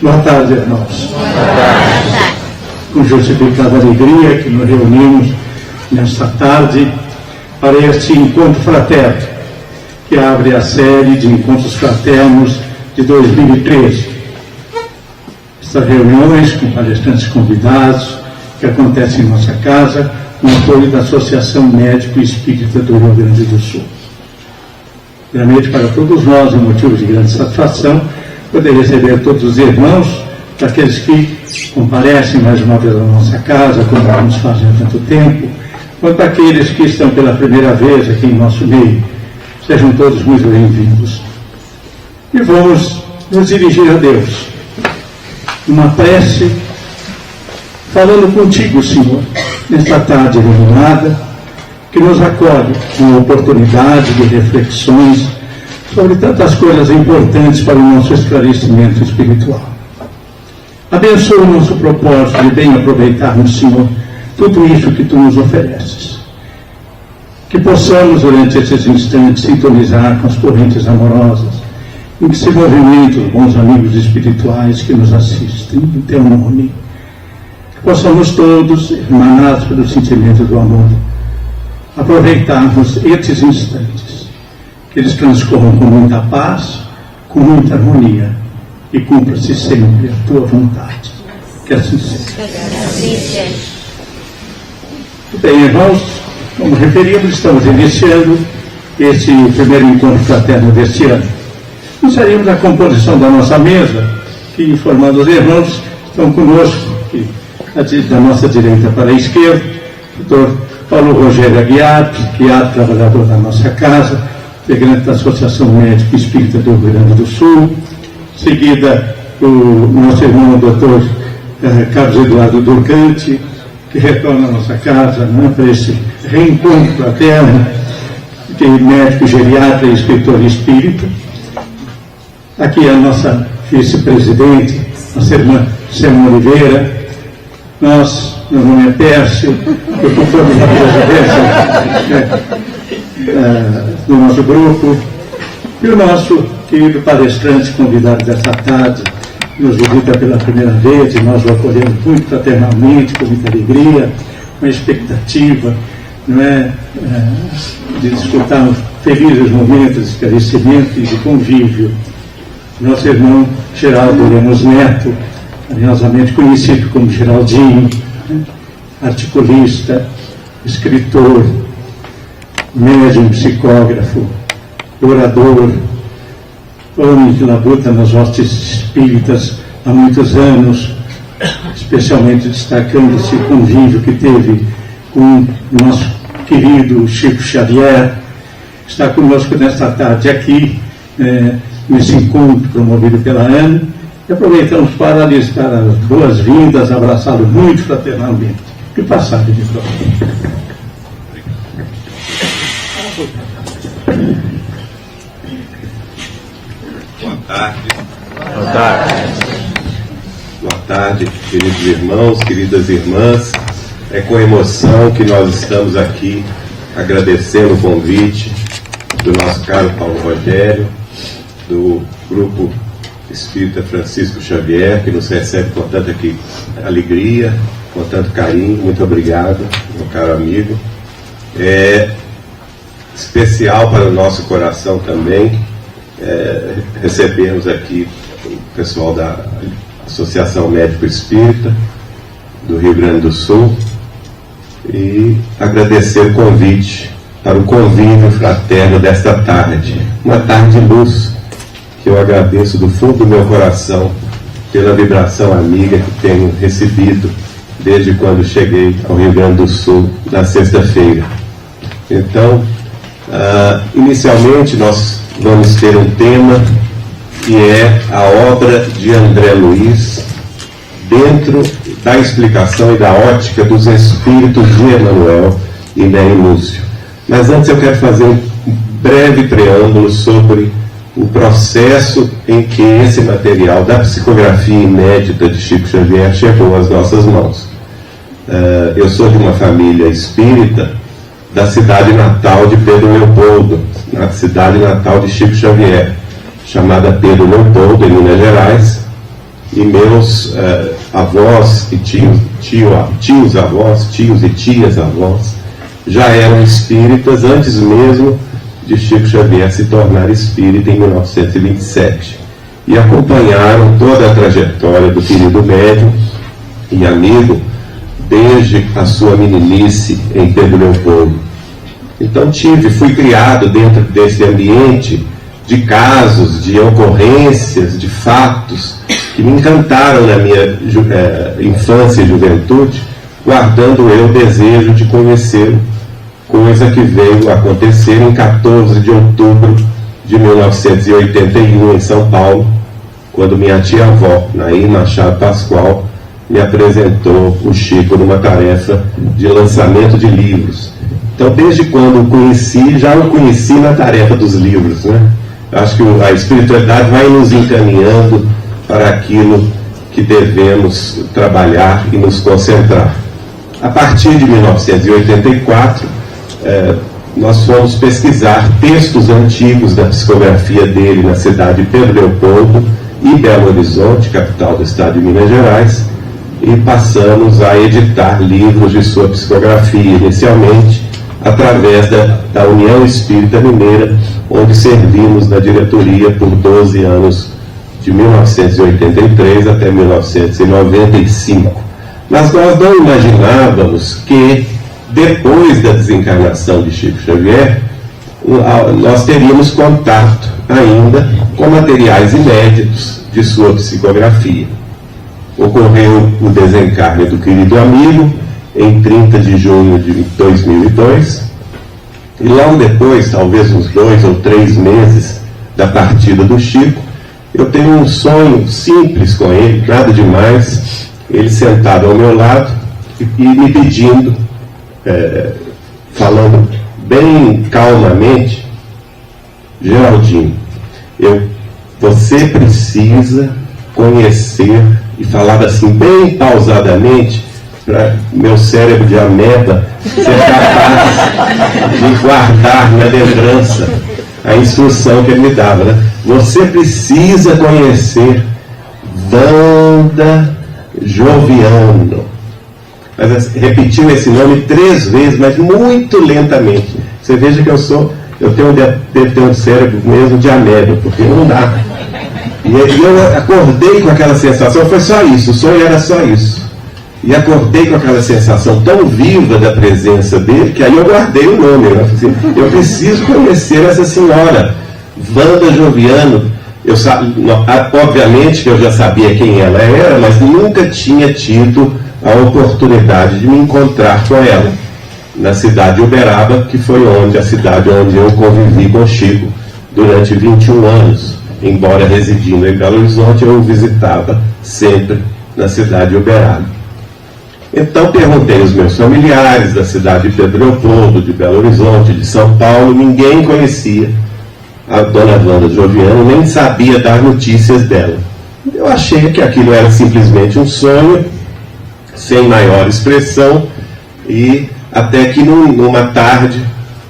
Boa tarde, irmãos. Boa tarde. Com justificada alegria que nos reunimos nesta tarde para este encontro fraterno, que abre a série de encontros fraternos de 2013. Estas reuniões com palestrantes convidados, que acontecem em nossa casa, com apoio da Associação Médico Espírita do Rio Grande do Sul. Realmente, para todos nós, é um motivo de grande satisfação poder receber todos os irmãos, daqueles que comparecem mais uma vez à nossa casa, como nos fazem há tanto tempo, quanto aqueles que estão pela primeira vez aqui em nosso meio. Sejam todos muito bem-vindos. E vamos nos dirigir a Deus, uma prece, falando contigo, Senhor, nesta tarde iluminada, que nos acolhe com oportunidade de reflexões sobre tantas coisas importantes para o nosso esclarecimento espiritual. Abençoa o nosso propósito de bem aproveitarmos, Senhor, tudo isso que Tu nos ofereces. Que possamos, durante esses instantes, sintonizar com as correntes amorosas em que se movimentam os bons amigos espirituais que nos assistem, em Teu nome. Que possamos todos, emanados pelo sentimento do amor, aproveitarmos estes instantes, que eles transcorram com muita paz, com muita harmonia, e cumpra-se sempre a Tua vontade. Que assim seja. Muito bem, irmãos, como referimos, estamos iniciando esse primeiro encontro fraterno deste ano. Inserimos a composição da nossa mesa, que, informando os irmãos, estão conosco, aqui, da nossa direita para a esquerda, o doutor Paulo Rogério Aguiar, psiquiatra, trabalhador da nossa casa, integrante da Associação Médico Espírita do Rio Grande do Sul. Em seguida, o nosso irmão, doutor Carlos Eduardo Durcante, que retorna à nossa casa, para esse reencontro fraterno, que é médico, geriatra e escritor espírita. Aqui a nossa vice-presidente, nossa irmã Selma Oliveira. Meu nome é Pércio, eu conforme a presidência do nosso grupo, e o nosso querido palestrante convidado desta tarde, nos visita pela primeira vez, e nós o acolhemos muito fraternalmente, com muita alegria, com expectativa, de desfrutar felizes momentos de esclarecimento e de convívio. Nosso irmão Geraldo Lemos Neto, carinhosamente conhecido como Geraldinho, articulista, escritor, médium, psicógrafo, orador, homem que labuta nas hostes espíritas há muitos anos, especialmente destacando esse convívio que teve com o nosso querido Chico Xavier. Está conosco nesta tarde aqui, nesse encontro promovido pela Ana, e aproveitamos para lhes dar as boas-vindas, abraçá-lo muito fraternalmente. E passar de microfone. Boa tarde. Boa tarde. Boa tarde, queridos irmãos, queridas irmãs. É com emoção que nós estamos aqui agradecendo o convite do nosso caro Paulo Rogério, do Grupo Espírita Francisco Xavier, que nos recebe com tanta alegria, com tanto carinho. Muito obrigado, meu caro amigo. É especial para o nosso coração também recebermos aqui o pessoal da Associação Médico Espírita do Rio Grande do Sul e agradecer o convite para o convívio fraterno desta tarde, uma tarde de luz, que eu agradeço do fundo do meu coração pela vibração amiga que tenho recebido desde quando cheguei ao Rio Grande do Sul na sexta-feira. Então, inicialmente nós vamos ter um tema que é a obra de André Luiz dentro da explicação e da ótica dos espíritos de Emmanuel e Ney Lúcio. Mas antes eu quero fazer um breve preâmbulo sobre o processo em que esse material da psicografia inédita de Chico Xavier chegou às nossas mãos. Eu sou de uma família espírita da cidade natal de Pedro Leopoldo, na cidade natal de Chico Xavier, chamada Pedro Leopoldo, em Minas Gerais, e meus avós e tios avós, tios e tias avós, já eram espíritas antes mesmo de Chico Xavier se tornar espírita em 1927. E acompanharam toda a trajetória do querido médium e amigo desde a sua meninice em Pedro Leopoldo. Então fui criado dentro desse ambiente de casos, de ocorrências, de fatos que me encantaram na minha infância e juventude, guardando eu o desejo de conhecê-lo, coisa que veio acontecer em 14 de outubro de 1981 em São Paulo, quando minha tia-avó, Nair Machado Pascoal, me apresentou o Chico numa tarefa de lançamento de livros. Então, desde quando o conheci, já o conheci na tarefa dos livros, né? Acho que a espiritualidade vai nos encaminhando para aquilo que devemos trabalhar e nos concentrar. A partir de 1984, nós fomos pesquisar textos antigos da psicografia dele na cidade de Pedro Leopoldo e Belo Horizonte, capital do estado de Minas Gerais, e passamos a editar livros de sua psicografia, inicialmente através da União Espírita Mineira, onde servimos na diretoria por 12 anos, de 1983 até 1995. Mas nós não imaginávamos que, depois da desencarnação de Chico Xavier, nós teríamos contato ainda com materiais inéditos de sua psicografia. Ocorreu o desencarne do querido amigo em 30 de junho de 2002, e logo depois, talvez uns 2 ou 3 meses da partida do Chico, eu tenho um sonho simples com ele, nada demais, ele sentado ao meu lado e me pedindo, falando bem calmamente: Geraldinho, você precisa conhecer, e falava assim bem pausadamente, para meu cérebro de ameba ser capaz de guardar na lembrança a instrução que ele me dava, né? Você precisa conhecer Wanda Joviano. Mas repetiu esse nome 3 vezes, mas muito lentamente. Você veja que devo ter um cérebro mesmo de ameba, porque não dá. E eu acordei com aquela sensação, foi só isso, o sonho era só isso. E acordei com aquela sensação tão viva da presença dele, que aí eu guardei o nome. Eu preciso conhecer essa senhora, Wanda Joviano. Obviamente que eu já sabia quem ela era, mas nunca tinha tido a oportunidade de me encontrar com ela, na cidade de Uberaba, que foi a cidade onde eu convivi com Chico durante 21 anos. Embora residindo em Belo Horizonte, eu o visitava sempre na cidade de Uberaba. Então perguntei aos meus familiares da cidade de Pedro Leopoldo, de Belo Horizonte, de São Paulo, ninguém conhecia a dona Wanda Joviano, nem sabia dar notícias dela. Eu achei que aquilo era simplesmente um sonho, sem maior expressão, e até que numa tarde,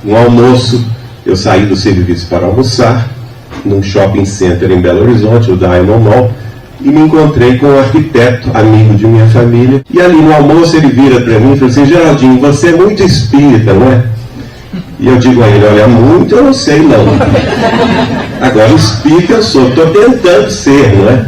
no almoço, eu saí do serviço para almoçar, num shopping center em Belo Horizonte, o Diamond Mall, e me encontrei com um arquiteto, amigo de minha família, e ali no almoço ele vira para mim e fala assim: Geraldinho, você é muito espírita, não é? E eu digo a ele: olha, muito eu não sei não. Agora, espírita eu sou, estou tentando ser, não é?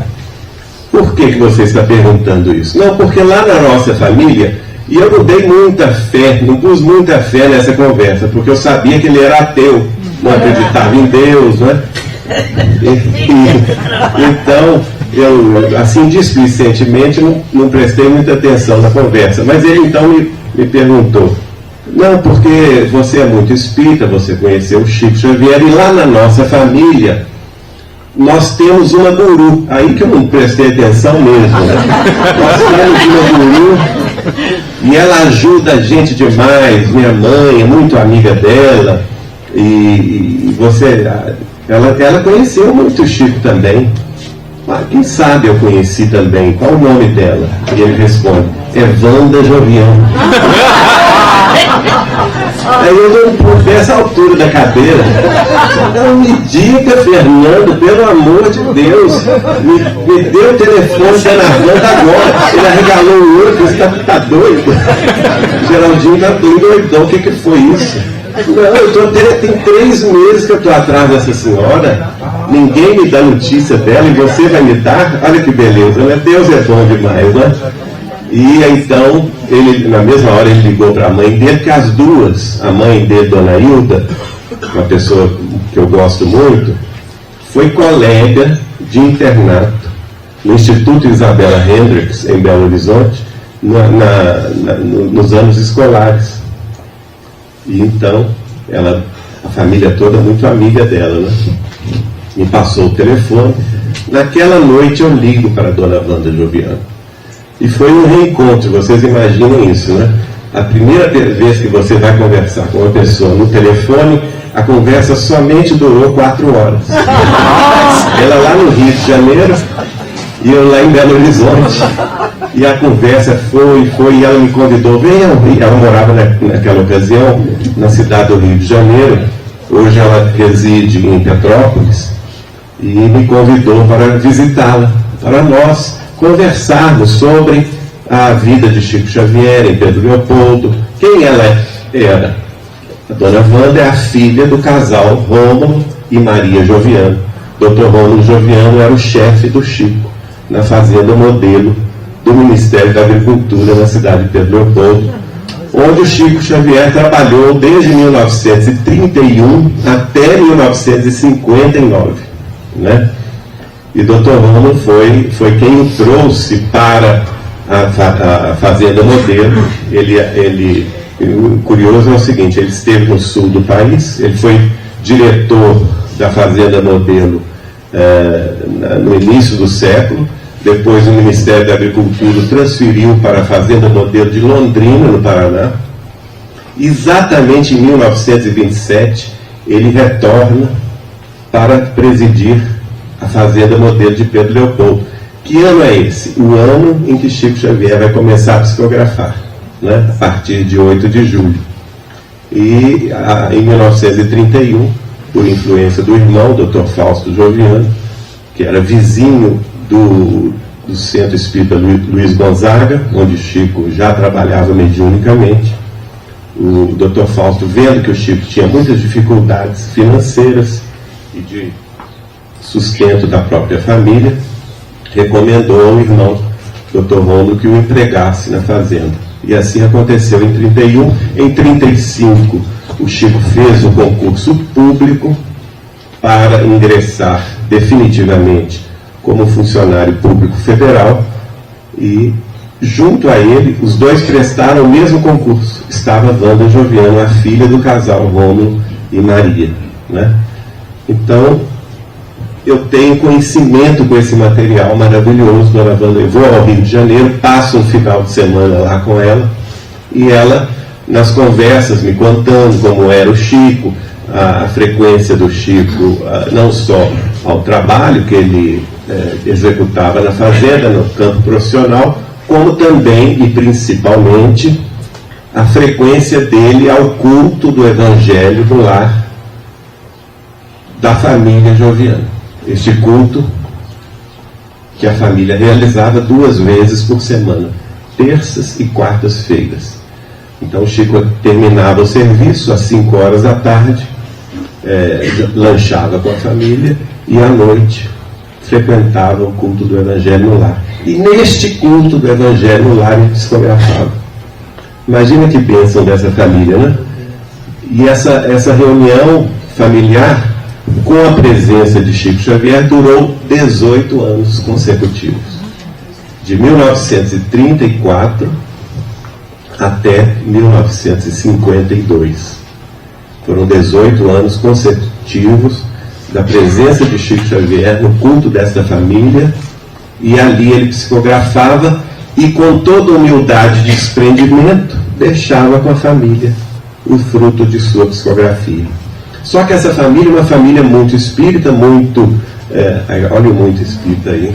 Por que você está perguntando isso? Não, porque lá na nossa família, e eu não dei muita fé, não pus muita fé nessa conversa, porque eu sabia que ele era ateu, não acreditava em Deus, não é? Então, eu, assim, displicentemente, não prestei muita atenção na conversa. Mas ele então me perguntou: não, porque você é muito espírita, você conheceu o Chico Xavier, e lá na nossa família nós temos uma guru. Aí que eu não prestei atenção mesmo, né? Nós temos uma guru e ela ajuda a gente demais. Minha mãe é muito amiga dela, e ela conheceu muito o Chico também. Ah, quem sabe eu conheci também. Qual o nome dela? E ele responde: é Wanda Joviano. Aí eu dou um pulo dessa altura da cadeira. Não me diga, Fernando, pelo amor de Deus, me dê o telefone da Narvanda agora. Ele arregalou o olho, disse, tá doido? Geraldinho tá doidão, o que foi isso? Não, tem 3 meses que eu estou atrás dessa senhora, ninguém me dá notícia dela e você vai me dar? Olha que beleza, né? Deus é bom demais, né? E então, ele, na mesma hora, ele ligou para a mãe dele, que as duas, a mãe dele, Dona Hilda, uma pessoa que eu gosto muito, foi colega de internato no Instituto Isabela Hendricks, em Belo Horizonte, nos anos escolares. E então, a família toda muito amiga dela, né? Me passou o telefone. Naquela noite eu ligo para a Dona Wanda Joviano. E foi um reencontro, vocês imaginam isso, né? A primeira vez que você vai conversar com uma pessoa no telefone, a conversa somente durou 4 horas. Ela lá no Rio de Janeiro e eu lá em Belo Horizonte. E a conversa foi, e ela me convidou, venha ao Rio. Ela morava naquela ocasião na cidade do Rio de Janeiro, hoje ela reside em Petrópolis, e me convidou para visitá-la, para nós conversarmos sobre a vida de Chico Xavier em Pedro Leopoldo, quem ela era. A Dona Wanda é a filha do casal Rômulo e Maria Joviano. Dr. Rômulo Joviano era o chefe do Chico na fazenda Modelo do Ministério da Agricultura na cidade de Pedro Leopoldo, onde o Chico Xavier trabalhou desde 1931 até 1959, né? E Dr. Rômulo foi quem o trouxe para a fazenda Modelo. O curioso é o seguinte, ele esteve no sul do país, ele foi diretor da fazenda Modelo no início do século. Depois o Ministério da Agricultura transferiu para a Fazenda Modelo de Londrina, no Paraná. Exatamente em 1927, ele retorna para presidir a Fazenda Modelo de Pedro Leopoldo. Que ano é esse? O ano em que Chico Xavier vai começar a psicografar, né? A partir de 8 de julho. E em 1931, por influência do irmão, Dr. Fausto Joviano, que era vizinho do Centro Espírita Luiz Gonzaga, onde Chico já trabalhava mediunicamente, o Dr. Fausto, vendo que o Chico tinha muitas dificuldades financeiras e de sustento da própria família, recomendou ao irmão Dr. Rômulo que o empregasse na fazenda. E assim aconteceu em 31. Em 35, o Chico fez um concurso público para ingressar definitivamente como funcionário público federal, e junto a ele, os dois prestaram o mesmo concurso. Estava Wanda Joviano, a filha do casal Rômulo e Maria, né? Então, eu tenho conhecimento com esse material maravilhoso. Dona Wanda, eu vou ao Rio de Janeiro, passo um final de semana lá com ela, e ela, nas conversas, me contando como era o Chico, a frequência do Chico, não só ao trabalho que ele executava na fazenda, no campo profissional, como também e principalmente a frequência dele ao culto do Evangelho do lar da família Joviano. Este culto que a família realizava 2 vezes por semana, terças e quartas-feiras. Então Chico terminava o serviço às 5 horas da tarde, lanchava com a família e à noite frequentava o culto do Evangelho no lar. E neste culto do Evangelho no lar ele psicografava. Imagina que bênção dessa família, né? E essa reunião familiar, com a presença de Chico Xavier, durou 18 anos consecutivos. De 1934 até 1952. Foram 18 anos consecutivos da presença de Chico Xavier no culto dessa família, e ali ele psicografava e, com toda humildade de desprendimento, deixava com a família o fruto de sua psicografia. Só que essa família é uma família muito espírita, olha o muito espírita aí,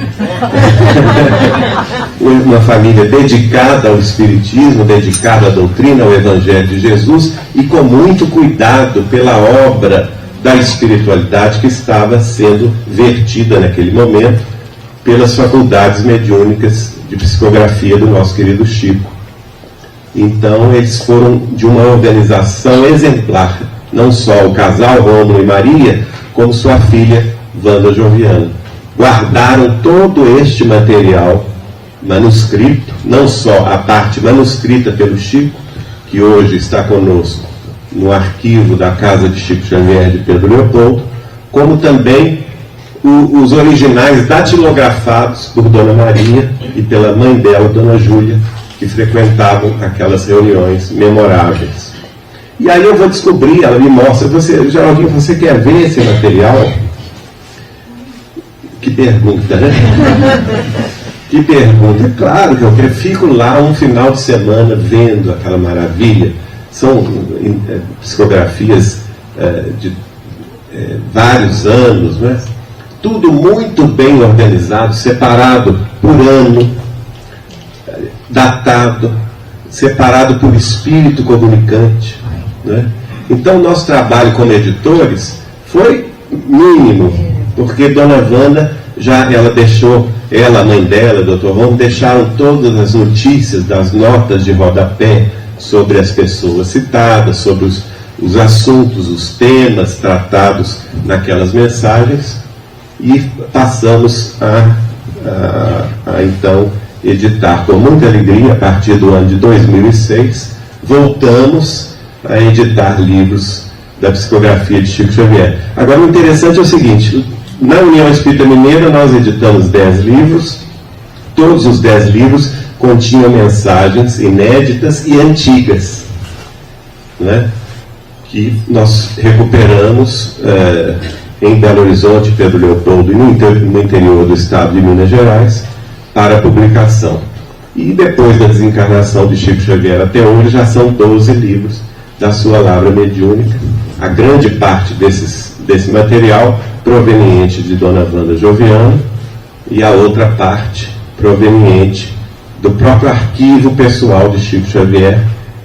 uma família dedicada ao Espiritismo, dedicada à doutrina, ao Evangelho de Jesus, e com muito cuidado pela obra da espiritualidade que estava sendo vertida naquele momento pelas faculdades mediúnicas de psicografia do nosso querido Chico. Então eles foram de uma organização exemplar, não só o casal Rômulo e Maria, como sua filha Wanda Joviano. Guardaram todo este material manuscrito, não só a parte manuscrita pelo Chico, que hoje está conosco no arquivo da Casa de Chico Xavier de Pedro Leopoldo, como também os originais datilografados por Dona Maria e pela mãe dela, Dona Júlia, que frequentavam aquelas reuniões memoráveis. E aí eu vou descobrir, ela me mostra, Geraldinho, você quer ver esse material? Que pergunta, né? Que pergunta. Claro que eu fico lá um final de semana vendo aquela maravilha. São psicografias de vários anos, né? Tudo muito bem organizado, separado por ano, datado, separado por espírito comunicante, né? Então nosso trabalho como editores foi mínimo, porque Dona Wanda ela, a mãe dela, Dr. Romo, deixaram todas as notícias das notas de rodapé sobre as pessoas citadas, sobre os assuntos, os temas tratados naquelas mensagens, e passamos a então editar com muita alegria. A partir do ano de 2006 voltamos a editar livros da psicografia de Chico Xavier. Agora, o interessante é o seguinte: na União Espírita Mineira nós editamos 10 livros, todos os 10 livros continham mensagens inéditas e antigas, né? Que nós recuperamos em Belo Horizonte, Pedro Leopoldo e no interior do estado de Minas Gerais para publicação. E depois da desencarnação de Chico Xavier até hoje já são 12 livros da sua Lavra Mediúnica, a grande parte desse material proveniente de Dona Wanda Joviano e a outra parte proveniente do próprio arquivo pessoal de Chico Xavier,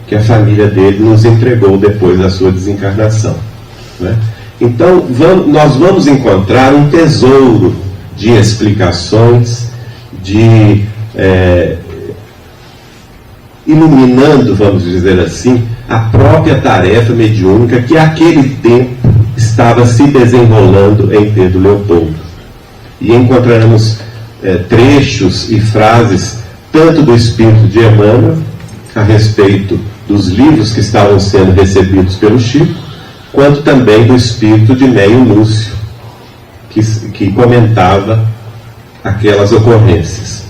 que a família dele nos entregou depois da sua desencarnação, né? Então nós vamos encontrar um tesouro de explicações, de iluminando, vamos dizer assim, a própria tarefa mediúnica que àquele tempo estava se desenrolando em Pedro Leopoldo. E encontramos trechos e frases tanto do espírito de Emmanuel a respeito dos livros que estavam sendo recebidos pelo Chico, quanto também do espírito de Neio Lúcio, que comentava aquelas ocorrências.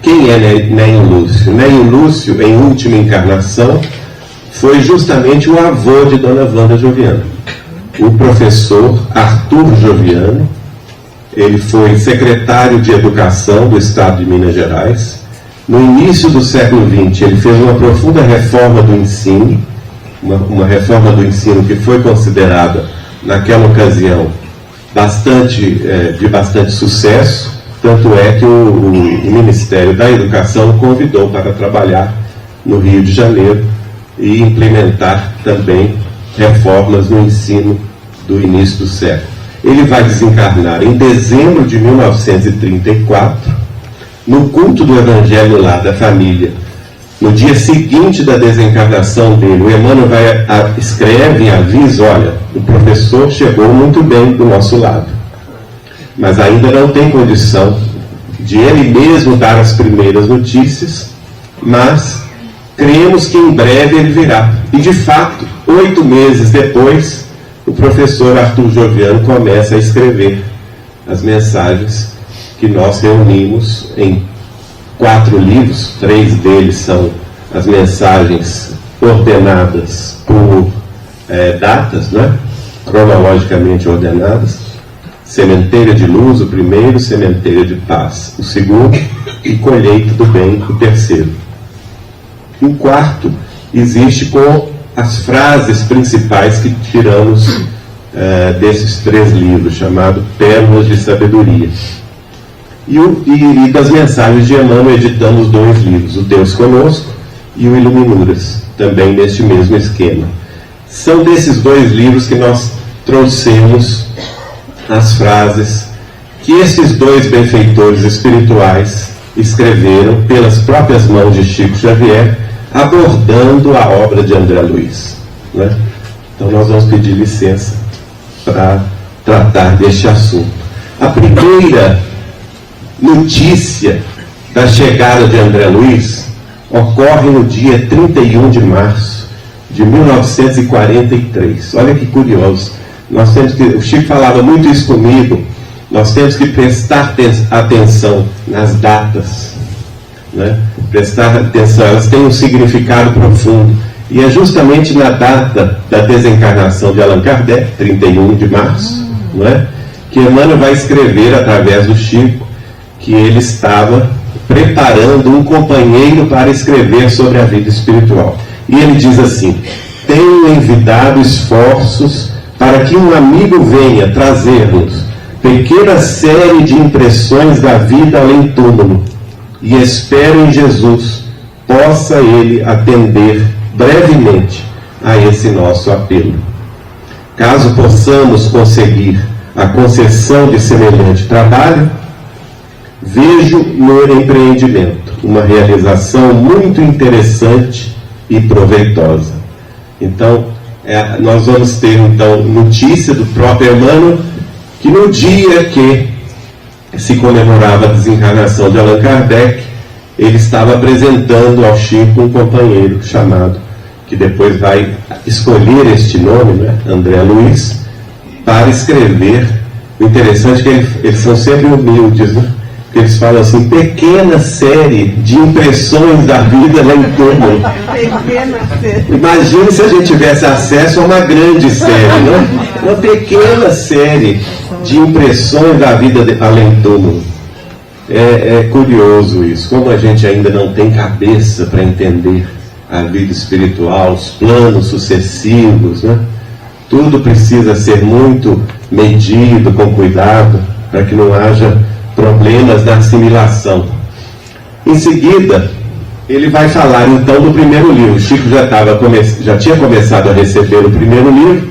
Quem é Neio Lúcio? Neio Lúcio, em última encarnação, foi justamente o avô de Dona Wanda Joviano, o professor Arthur Joviano. Ele foi secretário de Educação do Estado de Minas Gerais. No início do século XX, ele fez uma profunda reforma do ensino, uma reforma do ensino que foi considerada, naquela ocasião, de bastante sucesso. Tanto é que o Ministério da Educação o convidou para trabalhar no Rio de Janeiro e implementar também reformas no ensino do início do século. Ele vai desencarnar em dezembro de 1934, no culto do Evangelho lá da família. No dia seguinte da desencarnação dele, o Emmanuel escreve e avisa: olha, o professor chegou muito bem do nosso lado, mas ainda não tem condição de ele mesmo dar as primeiras notícias, mas cremos que em breve ele virá. E de fato, 8 meses depois, o professor Arthur Joviano começa a escrever as mensagens que nós reunimos em 4 livros. 3 deles são as mensagens ordenadas por datas, né? Cronologicamente ordenadas. Sementeira de Luz, o primeiro; Sementeira de Paz, o segundo; e Colheita do Bem, o terceiro. O quarto existe com as frases principais que tiramos desses 3 livros, chamado Pérolas de Sabedoria. E das mensagens de Emmanuel editamos 2 livros, o Deus Conosco e o Iluminuras, também neste mesmo esquema. São desses 2 livros que nós trouxemos as frases que esses 2 benfeitores espirituais escreveram pelas próprias mãos de Chico Xavier, abordando a obra de André Luiz, né? Então nós vamos pedir licença para tratar deste assunto. A primeira notícia da chegada de André Luiz ocorre no dia 31 de março de 1943. Olha que curioso. O Chico falava muito isso comigo. Nós temos que prestar atenção nas datas, né? Prestar atenção, elas têm um significado profundo. E é justamente na data da desencarnação de Allan Kardec, 31 de março, né, que Emmanuel vai escrever através do Chico que ele estava preparando um companheiro para escrever sobre a vida espiritual. E ele diz assim: tenho envidado esforços para que um amigo venha trazer-nos pequena série de impressões da vida além túmulo, e espero em Jesus possa ele atender brevemente a esse nosso apelo. Caso possamos conseguir a concessão de semelhante trabalho, vejo no empreendimento uma realização muito interessante e proveitosa. Então, nós vamos ter então notícia do próprio Emmanuel que no dia que se comemorava a desencarnação de Allan Kardec, ele estava apresentando ao Chico um companheiro chamado, que depois vai escolher este nome, né, André Luiz, para escrever. O interessante é que eles são sempre humildes, né? Porque eles falam assim: pequena série de impressões da vida lá em túmulo. Imagine se a gente tivesse acesso a uma grande série, né? Uma pequena série de impressões da vida além túmulo. É curioso isso, como a gente ainda não tem cabeça para entender a vida espiritual, os planos sucessivos, né? Tudo precisa ser muito medido, com cuidado, para que não haja problemas na assimilação. Em seguida, ele vai falar então do primeiro livro. O Chico já tinha começado a receber o primeiro livro,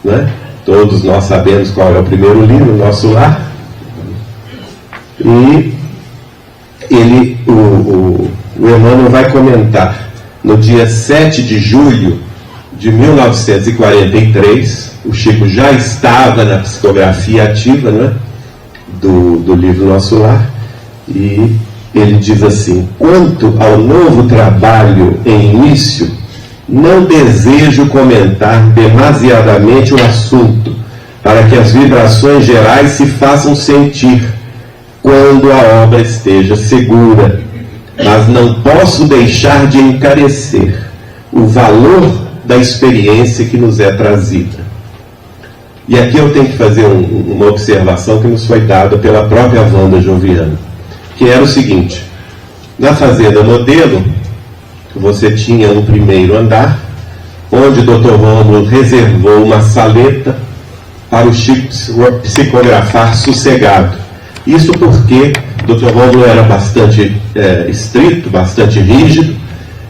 né? Todos nós sabemos qual é o primeiro livro, Nosso Lar. E o Emmanuel vai comentar no dia 7 de julho de 1943, o Chico já estava na psicografia ativa, né, do livro Nosso Lar, e ele diz assim: quanto ao novo trabalho em início, não desejo comentar demasiadamente o assunto, para que as vibrações gerais se façam sentir quando a obra esteja segura, mas não posso deixar de encarecer o valor da experiência que nos é trazida. E aqui eu tenho que fazer uma observação que nos foi dada pela própria Wanda Joviano, que era o seguinte: na Fazenda Modelo, você tinha um primeiro andar, onde o Dr. Rômulo reservou uma saleta para o Chico psicografar sossegado. Isso porque o Dr. Rômulo era bastante estrito, bastante rígido,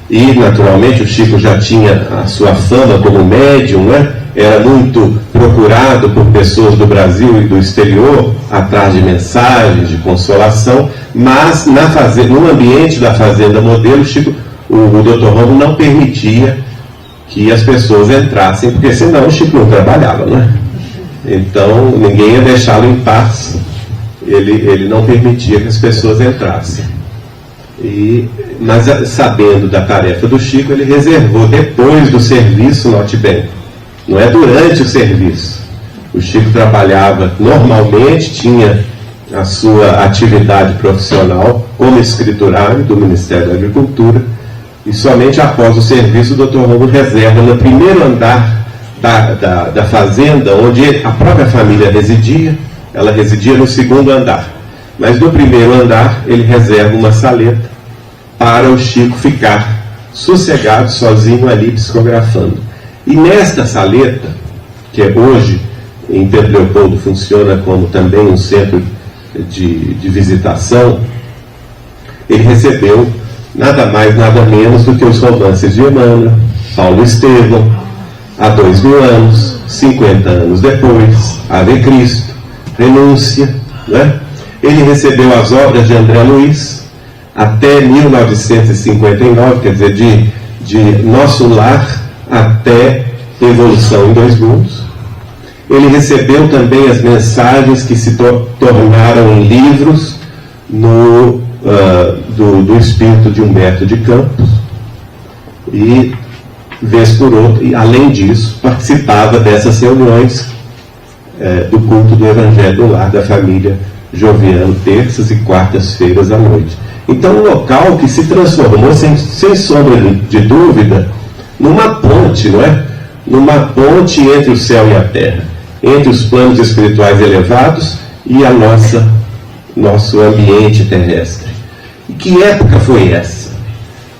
e naturalmente o Chico já tinha a sua fama como médium, né? Era muito procurado por pessoas do Brasil e do exterior, atrás de mensagens, de consolação, mas no ambiente da Fazenda Modelo, o Dr. Rômulo não permitia que as pessoas entrassem, porque senão o Chico não trabalhava, né? Então ninguém ia deixá-lo em paz. Ele não permitia que as pessoas entrassem. Mas sabendo da tarefa do Chico, ele reservou depois do serviço, note bem, não é durante o serviço. O Chico trabalhava normalmente, tinha a sua atividade profissional como escriturário do Ministério da Agricultura, e somente após o serviço o Dr. Rômulo reserva no primeiro andar da fazenda, onde a própria família residia. Ela residia no segundo andar, mas no primeiro andar ele reserva uma saleta para o Chico ficar sossegado, sozinho ali, psicografando. E nesta saleta, que hoje em Pedro Leopoldo funciona como também um centro de visitação, ele recebeu nada mais, nada menos do que os romances de Emmanuel, Paulo Estevão, há 2000 anos, 50 anos depois, Ave Cristo, Renúncia, né? Ele recebeu as obras de André Luiz até 1959, quer dizer, de Nosso Lar até Evolução em Dois Mundos. Ele recebeu também as mensagens que se tornaram em livros do espírito de Humberto de Campos, e vez por outra, e além disso, participava dessas reuniões do culto do Evangelho do Lar da família Joviano, terças e quartas-feiras à noite. Então, um local que se transformou, sem sombra de dúvida, numa ponte, não é? Numa ponte entre o céu e a terra, entre os planos espirituais elevados e nosso ambiente terrestre. E que época foi essa?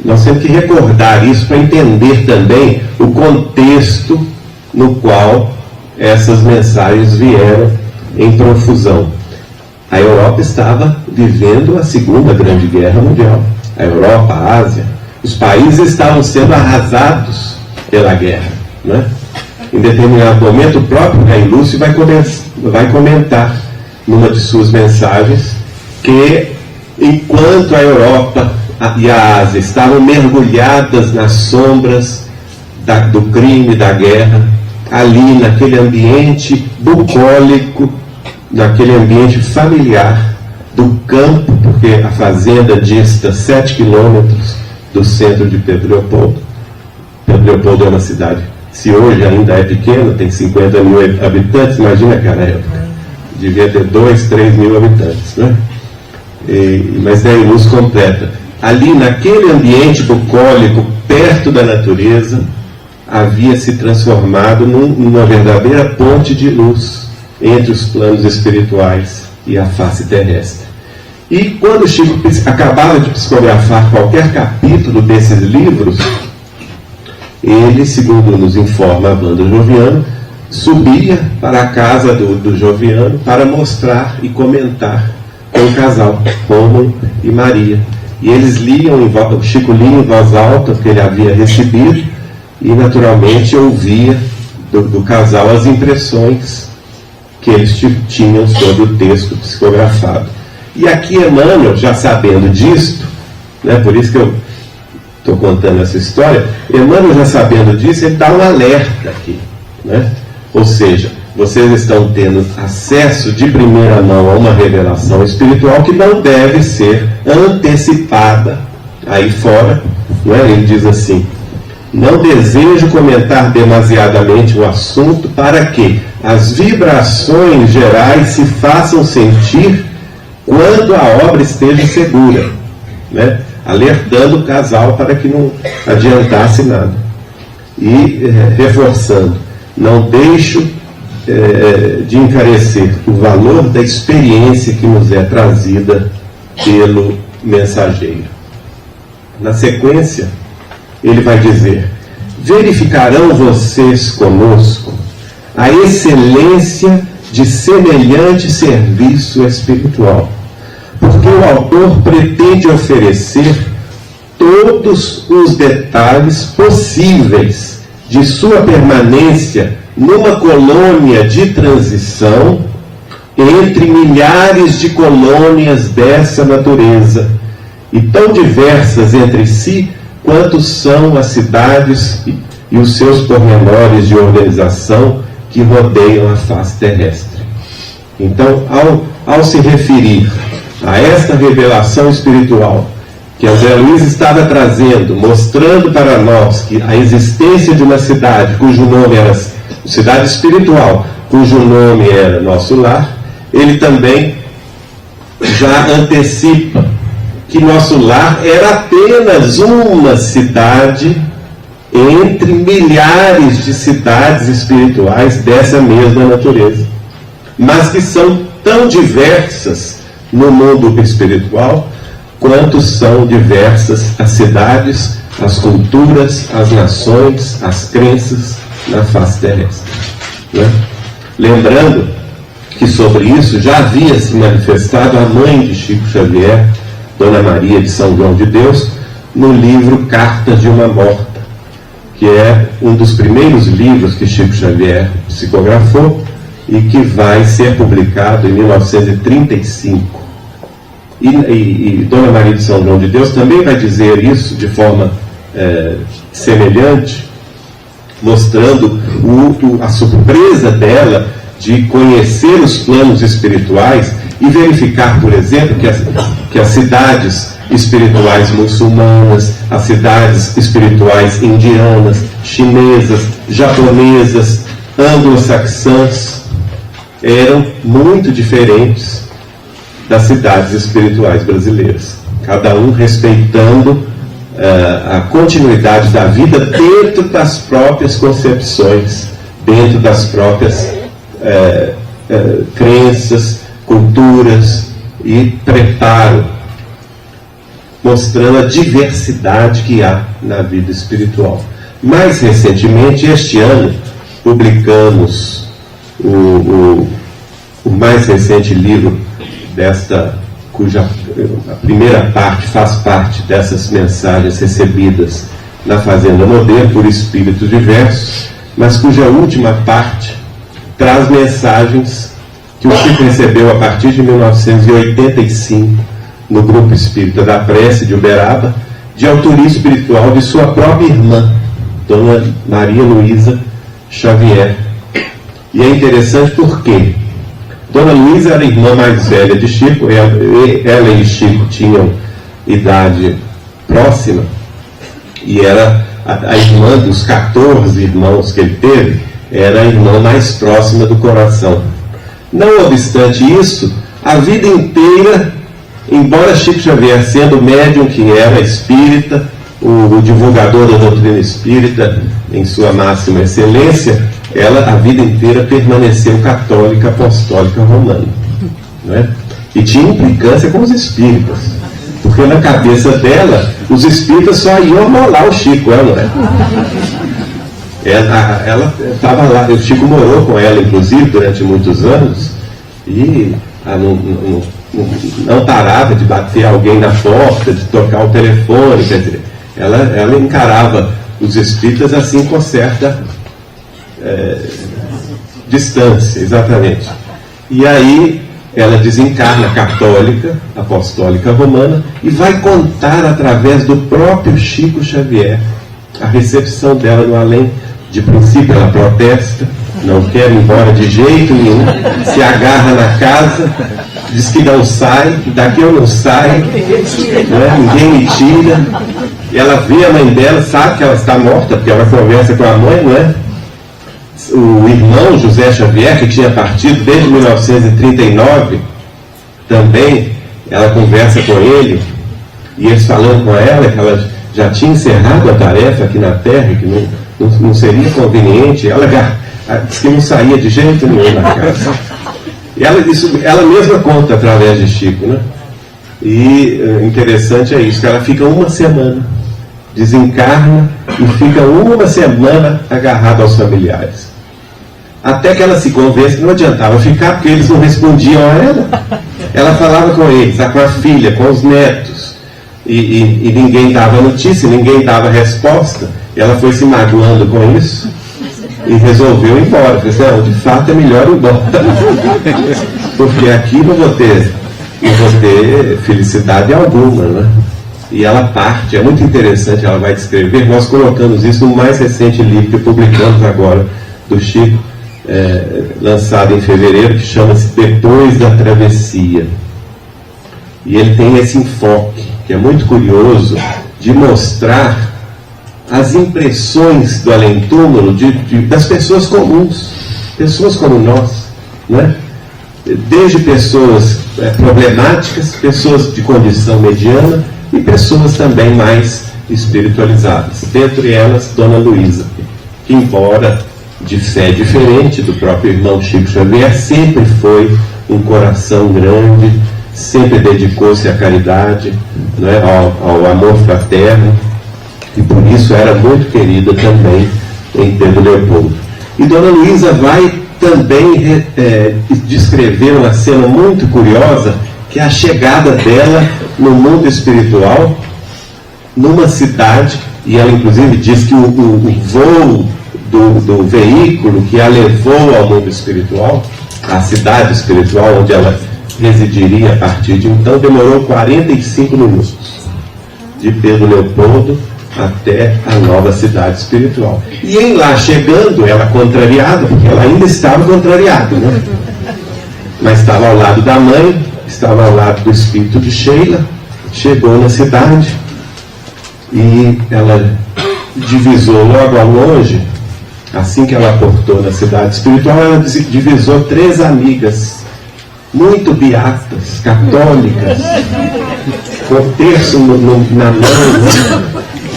Nós temos que recordar isso para entender também o contexto no qual essas mensagens vieram em profusão. A Europa estava vivendo a Segunda Grande Guerra Mundial. A Europa, a Ásia, os países estavam sendo arrasados pela guerra, né? Em determinado momento, o próprio Rei Lúcio vai comentar numa de suas mensagens que, enquanto a Europa e a Ásia estavam mergulhadas nas sombras do crime, da guerra, ali naquele ambiente bucólico, naquele ambiente familiar do campo, porque a fazenda dista 7 quilômetros do centro de Pedro Leopoldo. Pedro Leopoldo é uma cidade, se hoje ainda é pequena, tem 50 mil habitantes, imagina aquela época, devia ter 2, 3 mil habitantes, né? Mas daí Luz completa, ali naquele ambiente bucólico, perto da natureza, havia se transformado numa verdadeira ponte de luz entre os planos espirituais e a face terrestre. E quando Chico acabava de psicografar qualquer capítulo desses livros, ele, segundo nos informa a Wanda Joviano, subia para a casa do Joviano para mostrar e comentar com o casal, Rômulo e Maria. E eles liam, o Chico lia em voz alta, porque ele havia recebido, e naturalmente ouvia do casal as impressões que eles tinham sobre o texto psicografado. E aqui Emmanuel, já sabendo disto, né, por isso que eu estou contando essa história, Emmanuel, já sabendo disso, ele dá um alerta aqui, né? Ou seja, vocês estão tendo acesso de primeira mão a uma revelação espiritual que não deve ser antecipada aí fora, não é? Ele diz assim: não desejo comentar demasiadamente o assunto para que as vibrações gerais se façam sentir quando a obra esteja segura, né? Alertando o casal para que não adiantasse nada. E reforçando, não deixo de encarecer o valor da experiência que nos é trazida pelo mensageiro. Na sequência, ele vai dizer: verificarão vocês conosco a excelência de semelhante serviço espiritual, porque o autor pretende oferecer todos os detalhes possíveis de sua permanência numa colônia de transição entre milhares de colônias dessa natureza, e tão diversas entre si quanto são as cidades e os seus pormenores de organização que rodeiam a face terrestre. Então, ao se referir a esta revelação espiritual que André Luiz estava trazendo, mostrando para nós que a existência de uma cidade cujo nome era cidade espiritual, cujo nome era Nosso Lar, ele também já antecipa que Nosso Lar era apenas uma cidade entre milhares de cidades espirituais dessa mesma natureza, mas que são tão diversas no mundo espiritual quanto são diversas as cidades, as culturas, as nações, as crenças na face terrestre, né? Lembrando que sobre isso já havia se manifestado a mãe de Chico Xavier, Dona Maria de São João de Deus, no livro Cartas de uma Morta, que é um dos primeiros livros que Chico Xavier psicografou e que vai ser publicado em 1935. E Dona Maria de São João de Deus também vai dizer isso de forma semelhante, mostrando a surpresa dela de conhecer os planos espirituais e verificar, por exemplo, que as cidades espirituais muçulmanas, as cidades espirituais indianas, chinesas, japonesas, anglo-saxãs, eram muito diferentes das cidades espirituais brasileiras, cada um respeitando a continuidade da vida dentro das próprias concepções, dentro das próprias crenças, culturas e preparo, mostrando a diversidade que há na vida espiritual. Mais recentemente, este ano, publicamos o mais recente livro cuja a primeira parte faz parte dessas mensagens recebidas na Fazenda Modelo por espíritos diversos, mas cuja última parte traz mensagens que o Chico recebeu a partir de 1985 no Grupo Espírita da Prece de Uberaba, de autoria espiritual de sua própria irmã, Dona Maria Luísa Xavier. E é interessante porque Dona Luísa era a irmã mais velha de Chico, ela e Chico tinham idade próxima, e era a irmã dos 14 irmãos que ele teve, era a irmã mais próxima do coração. Não obstante isso, a vida inteira, embora Chico Xavier, sendo médium que era espírita, o divulgador da doutrina espírita em sua máxima excelência, ela a vida inteira permaneceu católica, apostólica, romana, né? E tinha implicância com os espíritas, porque na cabeça dela os espíritas só iam amolar o Chico, não é? Ela estava lá, o Chico morou com ela inclusive durante muitos anos, e não parava de bater alguém na porta, de tocar o telefone, quer dizer, ela encarava os espíritas assim com certa distância, exatamente. E aí ela desencarna católica, apostólica romana, e vai contar através do próprio Chico Xavier a recepção dela no além. De princípio ela protesta, não quer ir embora de jeito nenhum, se agarra na casa, diz que não sai, daqui eu não saio, né? Ninguém me tira. E ela vê a mãe dela, sabe que ela está morta, porque ela conversa com a mãe, não é? O irmão José Xavier, que tinha partido desde 1939, também ela conversa com ele, e eles falando com ela que ela já tinha encerrado a tarefa aqui na Terra, que não seria conveniente, ela disse que não saía de jeito nenhum na casa. E ela mesma conta através de Chico, né? E interessante é isso, que ela fica uma semana, desencarna e fica uma semana agarrada aos familiares. Até que ela se convence que não adiantava ficar, porque eles não respondiam a ela. Ela falava com eles, com a filha, com os netos, e ninguém dava notícia, ninguém dava resposta. Ela foi se magoando com isso e resolveu ir embora. Falei assim, não, de fato é melhor ir embora, porque aqui não vou ter felicidade alguma, né? E ela parte, é muito interessante, ela vai descrever. Nós colocamos isso no mais recente livro que publicamos agora do Chico, lançado em fevereiro, que chama-se Depois da Travessia. E ele tem esse enfoque, que é muito curioso, de mostrar as impressões do além-túmulo das pessoas comuns, pessoas como nós, né? Desde pessoas problemáticas, pessoas de condição mediana e pessoas também mais espiritualizadas. Dentre elas, Dona Luísa, que embora de fé diferente do próprio irmão Chico Xavier, sempre foi um coração grande, sempre dedicou-se à caridade, né, ao amor fraterno, e por isso era muito querida também em Pedro Leopoldo. E Dona Luísa vai também descreveu uma cena muito curiosa, que é a chegada dela no mundo espiritual, numa cidade, e ela inclusive diz que o voo do veículo que a levou ao mundo espiritual, à cidade espiritual onde ela residiria a partir de então, demorou 45 minutos, de Pedro Leopoldo até a nova cidade espiritual. E em lá chegando, ela contrariada, porque ela ainda estava contrariada, né? Mas estava ao lado da mãe, estava ao lado do espírito de Sheila, chegou na cidade e ela divisou logo ao longe, assim que ela portou na cidade espiritual, ela divisou 3 amigas muito beatas, católicas, com o terço na mão,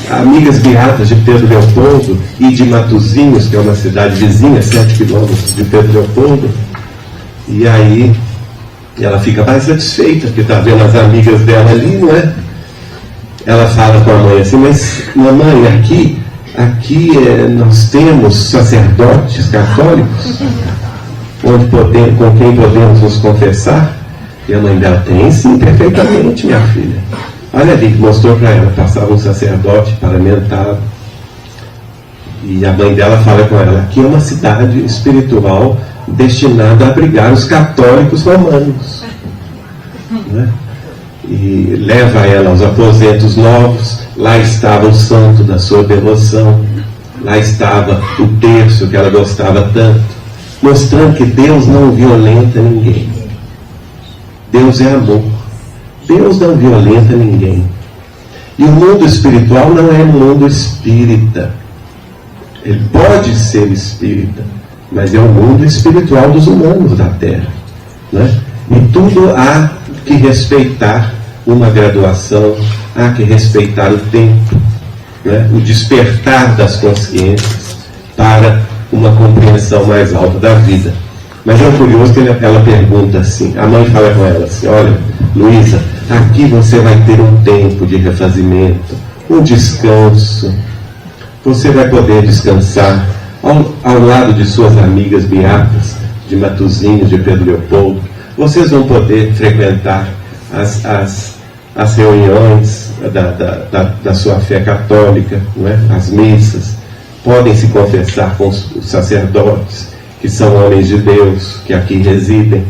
amigas beatas de Pedro Leopoldo e de Matozinhos, que é uma cidade vizinha, 7 quilômetros de Pedro Leopoldo. E aí ela fica mais satisfeita, porque está vendo as amigas dela ali, não é? Ela fala com a mãe assim: mas mamãe, aqui nós temos sacerdotes católicos com quem podemos nos confessar? E a mãe dela: tem sim, perfeitamente, minha filha. Olha ali, mostrou para ela, passava um sacerdote paramentado. E a mãe dela fala com ela: aqui é uma cidade espiritual destinada a abrigar os católicos romanos, né? E leva ela aos aposentos novos. Lá estava o santo da sua devoção, lá estava o terço que ela gostava tanto, mostrando que Deus não violenta ninguém. Deus é amor. Deus não violenta ninguém. E o mundo espiritual não é mundo espírita. Ele pode ser espírita, mas é o mundo espiritual dos humanos da Terra, né? E tudo há que respeitar uma graduação, há que respeitar o tempo, né? O despertar das consciências para uma compreensão mais alta da vida. Mas é curioso que ela pergunta assim, a mãe fala com ela assim: olha, Luísa, aqui você vai ter um tempo de refazimento, um descanso, você vai poder descansar ao lado de suas amigas beatas, de Matozinhos, de Pedro Leopoldo. Vocês vão poder frequentar as reuniões da sua fé católica, não é? As missas, podem se confessar com os sacerdotes, que são homens de Deus, que aqui residem,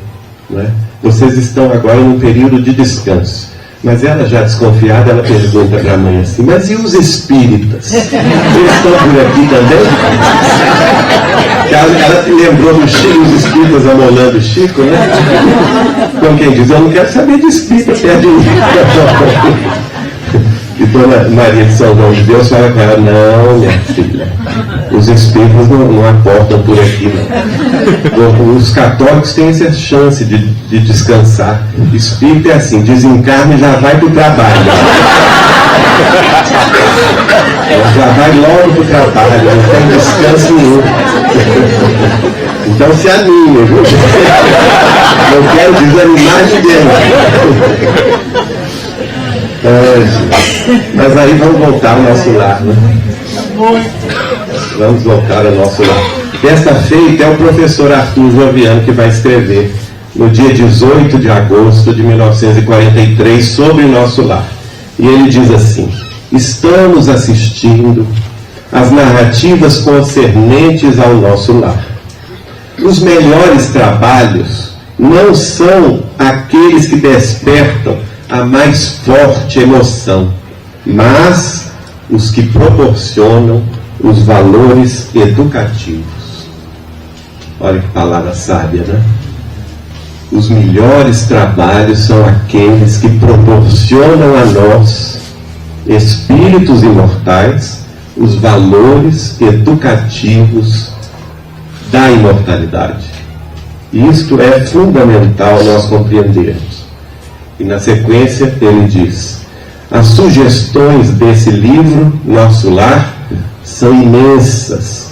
não é? Vocês estão agora num período de descanso. Mas ela, já desconfiada, ela pergunta para a mãe assim: mas e os espíritas? Eles estão por aqui também? Ela se lembrou do Chico, os espíritas amolando o Chico, né? Como quem diz: eu não quero saber de espírita perto de mim. E Dona Maria de São João de Deus fala com ela: não, minha filha, os espíritos não aportam por aqui, não. Os católicos têm essa chance de descansar. Espírito é assim: desencarna e já vai para o trabalho. Já vai logo para o trabalho, não tem descanso nenhum. Então se anime, viu? Não quero desanimar ninguém. Mas aí vamos voltar ao nosso lar, né? Vamos voltar ao nosso lar. Desta feita é o professor Arthur Joviano que vai escrever no dia 18 de agosto de 1943 sobre o nosso lar. E ele diz assim: estamos assistindo às narrativas concernentes ao nosso lar. Os melhores trabalhos não são aqueles que despertam a mais forte emoção, mas os que proporcionam os valores educativos. Olha que palavra sábia, né? Os melhores trabalhos são aqueles que proporcionam a nós, espíritos imortais, os valores educativos da imortalidade. Isto é fundamental nós compreendermos. E na sequência ele diz: as sugestões desse livro, Nosso Lar, são imensas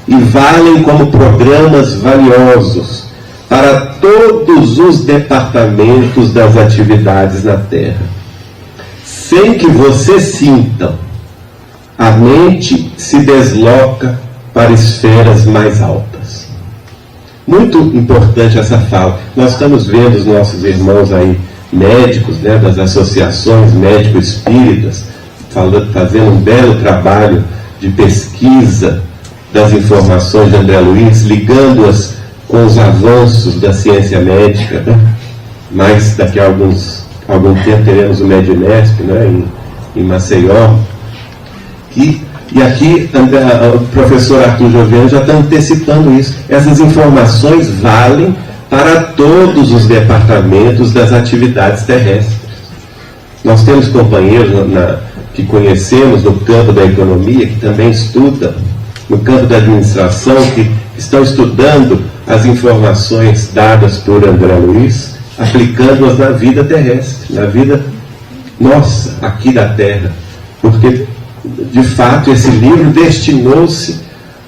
e valem como programas valiosos para todos os departamentos das atividades na Terra. Sem que vocês sintam, a mente se desloca para esferas mais altas. Muito importante essa fala. Nós estamos vendo os nossos irmãos aí, médicos, né, das associações médico-espíritas, fazendo um belo trabalho de pesquisa das informações de André Luiz, ligando-as com os avanços da ciência médica, né? Mas daqui a algum tempo teremos o Medinesp, né, em Maceió. E aqui o professor Arthur Joviano já está antecipando isso. Essas informações valem para todos os departamentos das atividades terrestres. Nós temos companheiros que conhecemos no campo da economia, que também estudam, no campo da administração, que estão estudando as informações dadas por André Luiz, aplicando-as na vida terrestre, na vida nossa, aqui da Terra. Porque, de fato, esse livro destinou-se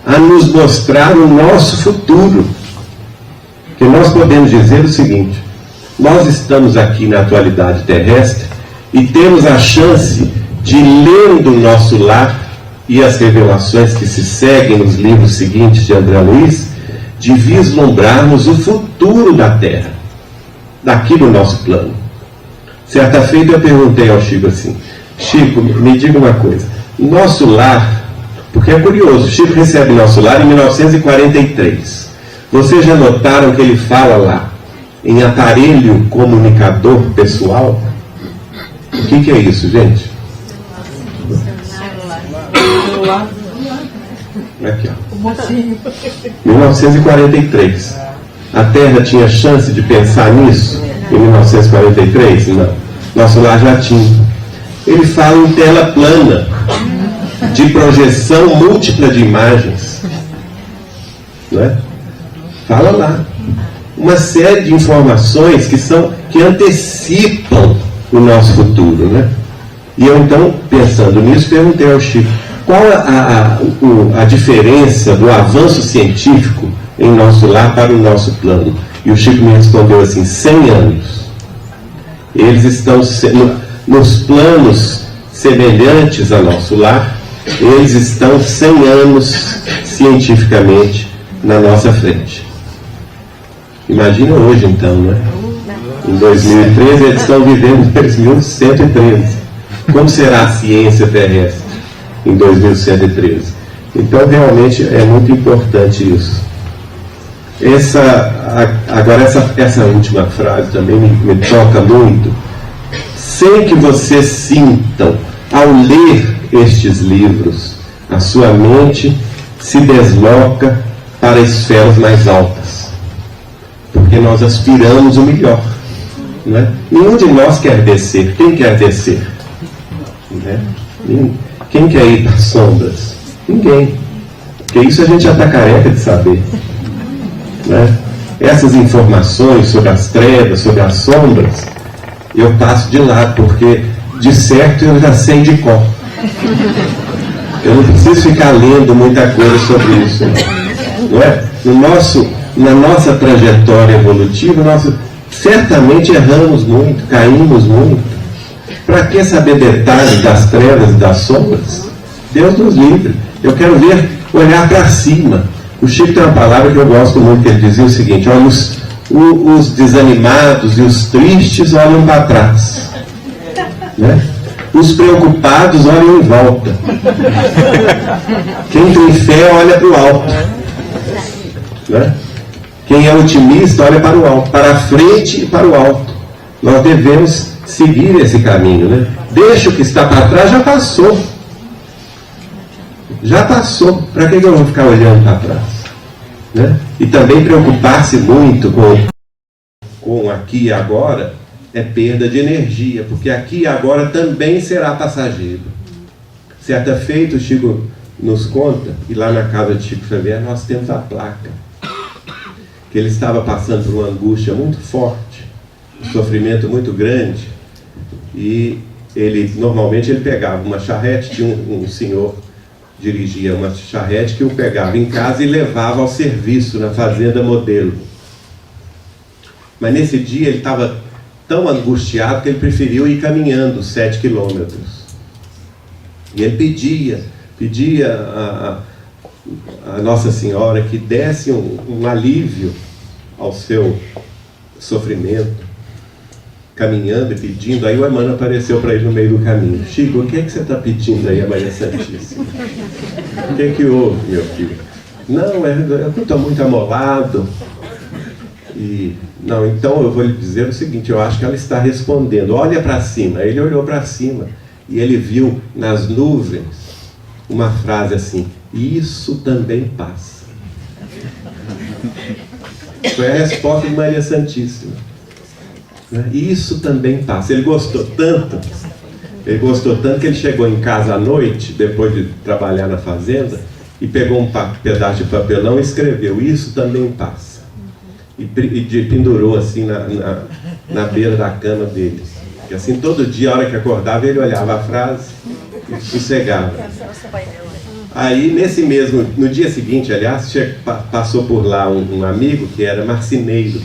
a nos mostrar o nosso futuro. Que nós podemos dizer o seguinte: nós estamos aqui na atualidade terrestre e temos a chance de, lendo o nosso lar e as revelações que se seguem nos livros seguintes de André Luiz, de vislumbrarmos o futuro da Terra, daqui do nosso plano. Certa feita eu perguntei ao Chico assim: Chico, me diga uma coisa, nosso lar, porque é curioso, Chico recebe nosso lar em 1943. Vocês já notaram que ele fala lá em aparelho comunicador pessoal? O que é isso, gente? Aqui, ó. 1943. A Terra tinha chance de pensar nisso em 1943? Não. Nosso lar já tinha. Ele fala em tela plana, de projeção múltipla de imagens. Não é? Fala lá. Uma série de informações que antecipam o nosso futuro, né? E eu, então, pensando nisso, perguntei ao Chico: qual a diferença do avanço científico em nosso lar para o nosso plano? E o Chico me respondeu assim: 100 anos. Eles estão nos planos semelhantes ao nosso lar, eles estão 100 anos cientificamente na nossa frente. Imagina hoje, então, né? Em 2013, eles estão vivendo em 2113. Como será a ciência terrestre em 2113? Então, realmente, é muito importante isso. Agora, essa última frase também me toca muito. Sem que vocês sintam, ao ler estes livros, a sua mente se desloca para esferas mais altas. Porque nós aspiramos o melhor. Não é? Nenhum de nós quer descer. Quem quer descer? Né? Quem quer ir para as sombras? Ninguém. Porque isso a gente já está careca de saber. Né? Essas informações sobre as trevas, sobre as sombras, eu passo de lado, porque de certo eu já sei de cor. Eu não preciso ficar lendo muita coisa sobre isso. Não é? Na nossa trajetória evolutiva, nós certamente erramos muito, caímos muito. Para que saber detalhes das trevas e das sombras? Deus nos livre. Eu quero olhar para cima. O Chico tem uma palavra que eu gosto muito, que ele dizia o seguinte: olha, os desanimados e os tristes olham para trás, né? Os preocupados olham em volta. Quem tem fé olha para o alto, né? Quem é otimista olha para o alto, para a frente e para o alto. Nós devemos seguir esse caminho, né? Deixa o que está para trás, já passou. Já passou. Para que eu vou ficar olhando para trás? Né? E também preocupar-se muito com aqui e agora é perda de energia, porque aqui e agora também será passageiro. Certa feita, o Chico nos conta, e lá na casa de Chico Xavier nós temos a placa, que ele estava passando por uma angústia muito forte, um sofrimento muito grande, e normalmente ele pegava uma charrete, tinha um senhor dirigia uma charrete que o pegava em casa e levava ao serviço na fazenda Modelo. Mas nesse dia ele estava tão angustiado que ele preferiu ir caminhando 7 quilômetros. E ele pedia a Nossa Senhora que desse um alívio ao seu sofrimento, caminhando e pedindo. Aí o Emmanuel apareceu para ele no meio do caminho. Chico, o que é que você está pedindo aí a Maria Santíssima? O que é que houve, meu filho? Não, eu estou muito amolado. Não, então eu vou lhe dizer o seguinte, eu acho que ela está respondendo. Olha para cima. Ele olhou para cima e ele viu nas nuvens uma frase assim: isso também passa. Foi a resposta de Maria Santíssima. Isso também passa. Ele gostou tanto que ele chegou em casa à noite, depois de trabalhar na fazenda, e pegou um pedaço de papelão e escreveu: isso também passa. E pendurou assim na beira da cama dele. E assim, todo dia, a hora que acordava, ele olhava a frase e sossegava. Aí, no dia seguinte, aliás, passou por lá um amigo que era marceneiro.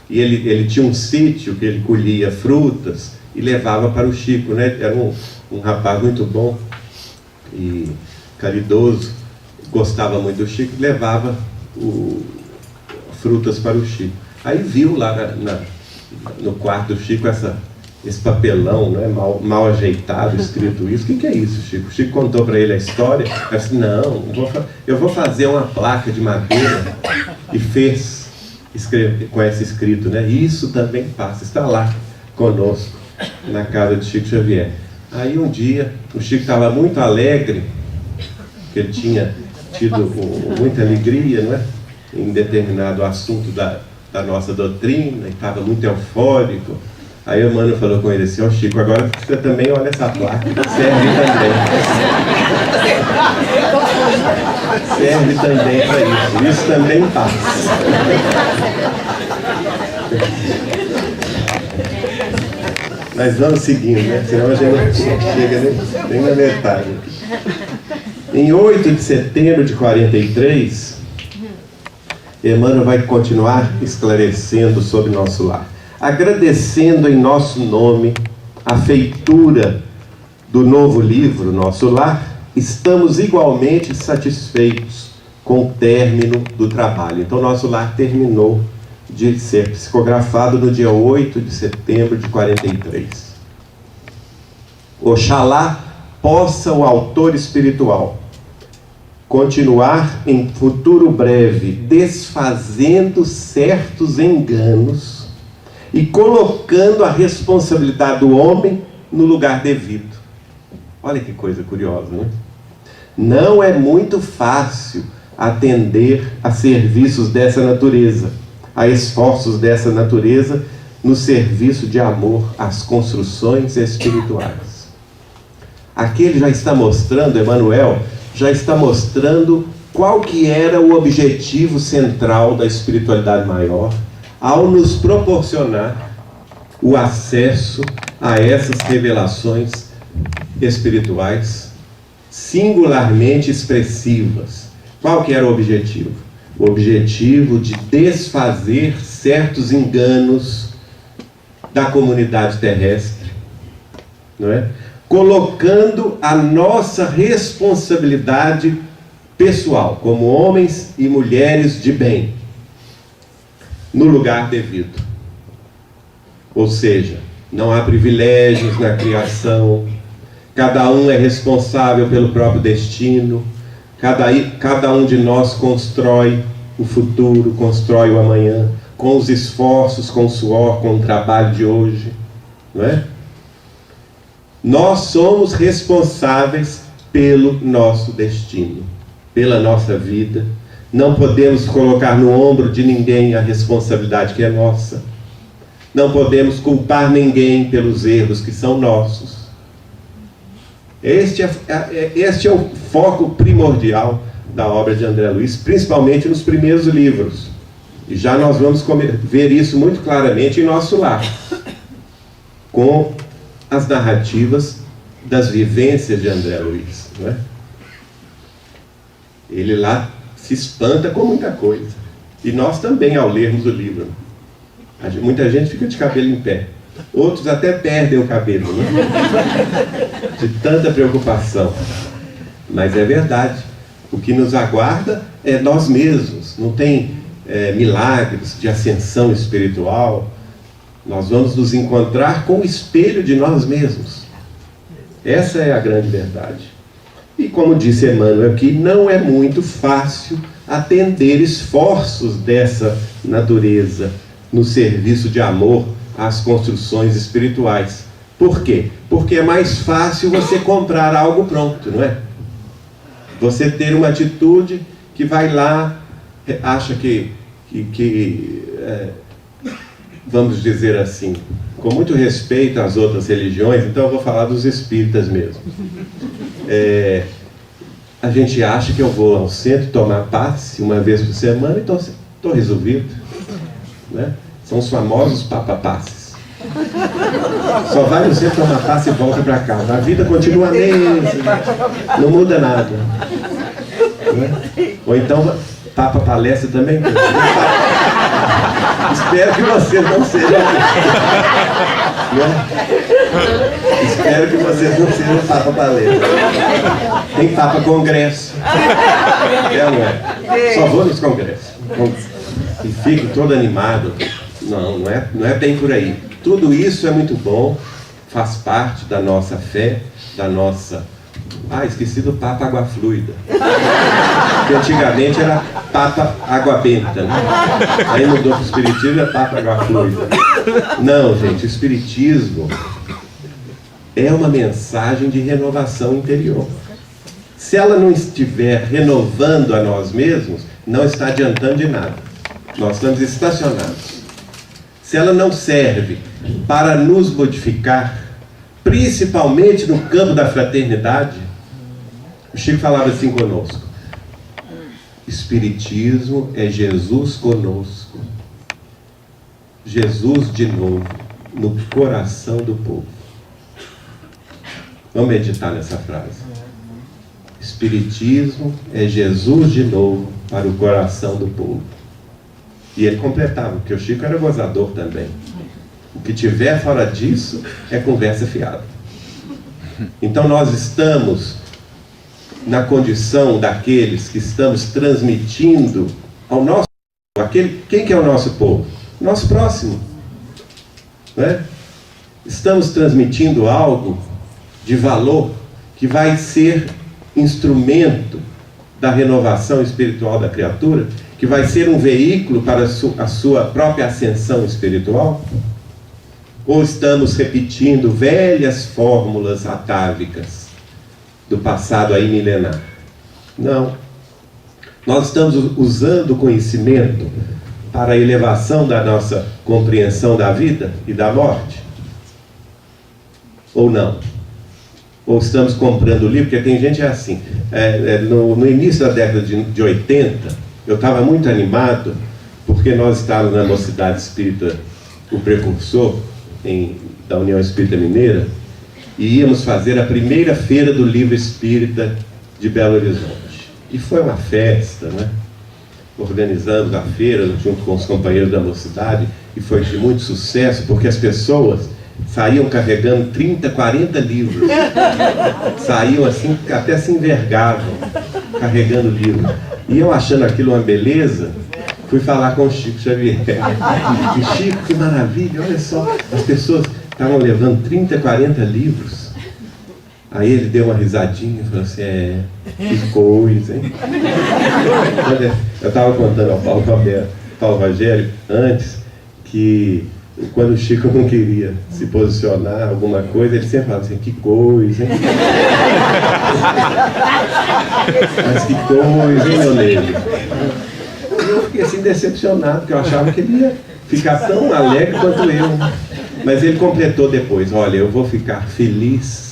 E ele tinha um sítio que ele colhia frutas e levava para o Chico, né? Era um rapaz muito bom e caridoso, gostava muito do Chico, levava frutas para o Chico. Aí viu lá no quarto do Chico esse papelão, né, mal ajeitado, escrito isso. O que é isso, Chico? O Chico contou para ele a história. Ele disse: não, eu vou fazer uma placa de madeira. E fez, com esse escrito, né? Isso também passa. Está lá conosco, na casa de Chico Xavier. Aí um dia, o Chico estava muito alegre, porque ele tinha tido muita alegria, não é? Em determinado assunto da nossa doutrina, e estava muito eufórico. Aí o Emmanuel falou com ele assim: ó Chico, agora você também olha essa placa, serve também. Serve também para isso. Isso também passa. Mas vamos seguindo, né? Senão a gente não chega nem na metade. Em 8 de setembro de 43, Emmanuel vai continuar esclarecendo sobre nosso lar. Agradecendo em nosso nome a feitura do novo livro, Nosso Lar, estamos igualmente satisfeitos com o término do trabalho. Então, Nosso Lar terminou de ser psicografado no dia 8 de setembro de 43. Oxalá possa o autor espiritual continuar em futuro breve desfazendo certos enganos e colocando a responsabilidade do homem no lugar devido. Olha que coisa curiosa, né? Não é muito fácil atender a serviços dessa natureza, a esforços dessa natureza no serviço de amor às construções espirituais. Aqui ele já está mostrando, Emmanuel, já está mostrando qual que era o objetivo central da espiritualidade maior, ao nos proporcionar o acesso a essas revelações espirituais singularmente expressivas. Qual que era o objetivo? O objetivo de desfazer certos enganos da comunidade terrestre, não é? Colocando a nossa responsabilidade pessoal, como homens e mulheres de bem, no lugar devido. Ou seja, não há privilégios na criação, cada um é responsável pelo próprio destino, cada um de nós constrói o futuro, constrói o amanhã, com os esforços, com o suor, com o trabalho de hoje, não é? Nós somos responsáveis pelo nosso destino, pela nossa vida. Não podemos colocar no ombro de ninguém a responsabilidade que é nossa. Não podemos culpar ninguém pelos erros que são nossos. Este é o foco primordial da obra de André Luiz, principalmente nos primeiros livros. E já nós vamos ver isso muito claramente em Nosso Lar, com as narrativas das vivências de André Luiz, não é? Ele lá se espanta com muita coisa. E nós também, ao lermos o livro. Muita gente fica de cabelo em pé. Outros até perdem o cabelo, né? De tanta preocupação. Mas é verdade. O que nos aguarda é nós mesmos. Não tem milagres, de ascensão espiritual. Nós vamos nos encontrar com o espelho de nós mesmos. Essa é a grande verdade. E como disse Emmanuel aqui, não é muito fácil atender esforços dessa natureza no serviço de amor às construções espirituais. Por quê? Porque é mais fácil você comprar algo pronto, não é? Você ter uma atitude que vai lá, acha que vamos dizer assim, com muito respeito às outras religiões, então eu vou falar dos espíritas mesmo. A gente acha que eu vou ao centro tomar passe uma vez por semana e estou resolvido, né? São os famosos papapasses. Só vai no centro tomar passe e volta para casa. A vida continua a mesma, não muda nada, né? Ou então papa palestra também. Espero que você não seja, né? Espero que vocês não sejam papa palestra. Tem papa congresso. Não é? Só vou nos congressos. E fico todo animado. Não é bem por aí. Tudo isso é muito bom, faz parte da nossa fé, da nossa... esqueci do Papa Água Fluida. Que antigamente era Papa Água Benta, né? Aí mudou para o Espiritismo, é Papa Água Fluida. Não, gente, o Espiritismo é uma mensagem de renovação interior. Se ela não estiver renovando a nós mesmos, não está adiantando de nada. Nós estamos estacionados. Se ela não serve para nos modificar, principalmente no campo da fraternidade, o Chico falava assim conosco: Espiritismo é Jesus conosco, Jesus de novo, no coração do povo. Vamos meditar nessa frase. Espiritismo é Jesus de novo para o coração do povo. E ele completava, porque o Chico era gozador também. O que tiver fora disso é conversa fiada. Então nós estamos na condição daqueles que estamos transmitindo ao nosso povo. Quem que é o nosso povo? Nosso próximo, né? Estamos transmitindo algo de valor que vai ser instrumento da renovação espiritual da criatura, que vai ser um veículo para a sua própria ascensão espiritual? Ou estamos repetindo velhas fórmulas atávicas do passado aí milenar? Não. Nós estamos usando o conhecimento para a elevação da nossa compreensão da vida e da morte? Ou não? Ou estamos comprando o livro? Porque tem gente assim. No início da década de 80, eu estava muito animado, porque nós estávamos na Mocidade Espírita, o precursor da União Espírita Mineira, e íamos fazer a primeira feira do livro espírita de Belo Horizonte. E foi uma festa, né? Organizamos a feira junto com os companheiros da Mocidade, e foi de muito sucesso, porque as pessoas saíam carregando 30, 40 livros. Saíam assim, até se envergavam, carregando livros. E eu, achando aquilo uma beleza, fui falar com o Chico Xavier. E Chico, que maravilha, olha só, as pessoas estavam levando 30, 40 livros. Aí ele deu uma risadinha e falou assim: que coisa, hein? Eu estava contando ao Paulo Rogério antes que quando o Chico não queria se posicionar alguma coisa, ele sempre falava assim: que coisa, hein? Mas que coisa, hein, meu nego? E eu fiquei assim decepcionado, porque eu achava que ele ia ficar tão alegre quanto eu. Mas ele completou depois: olha, eu vou ficar feliz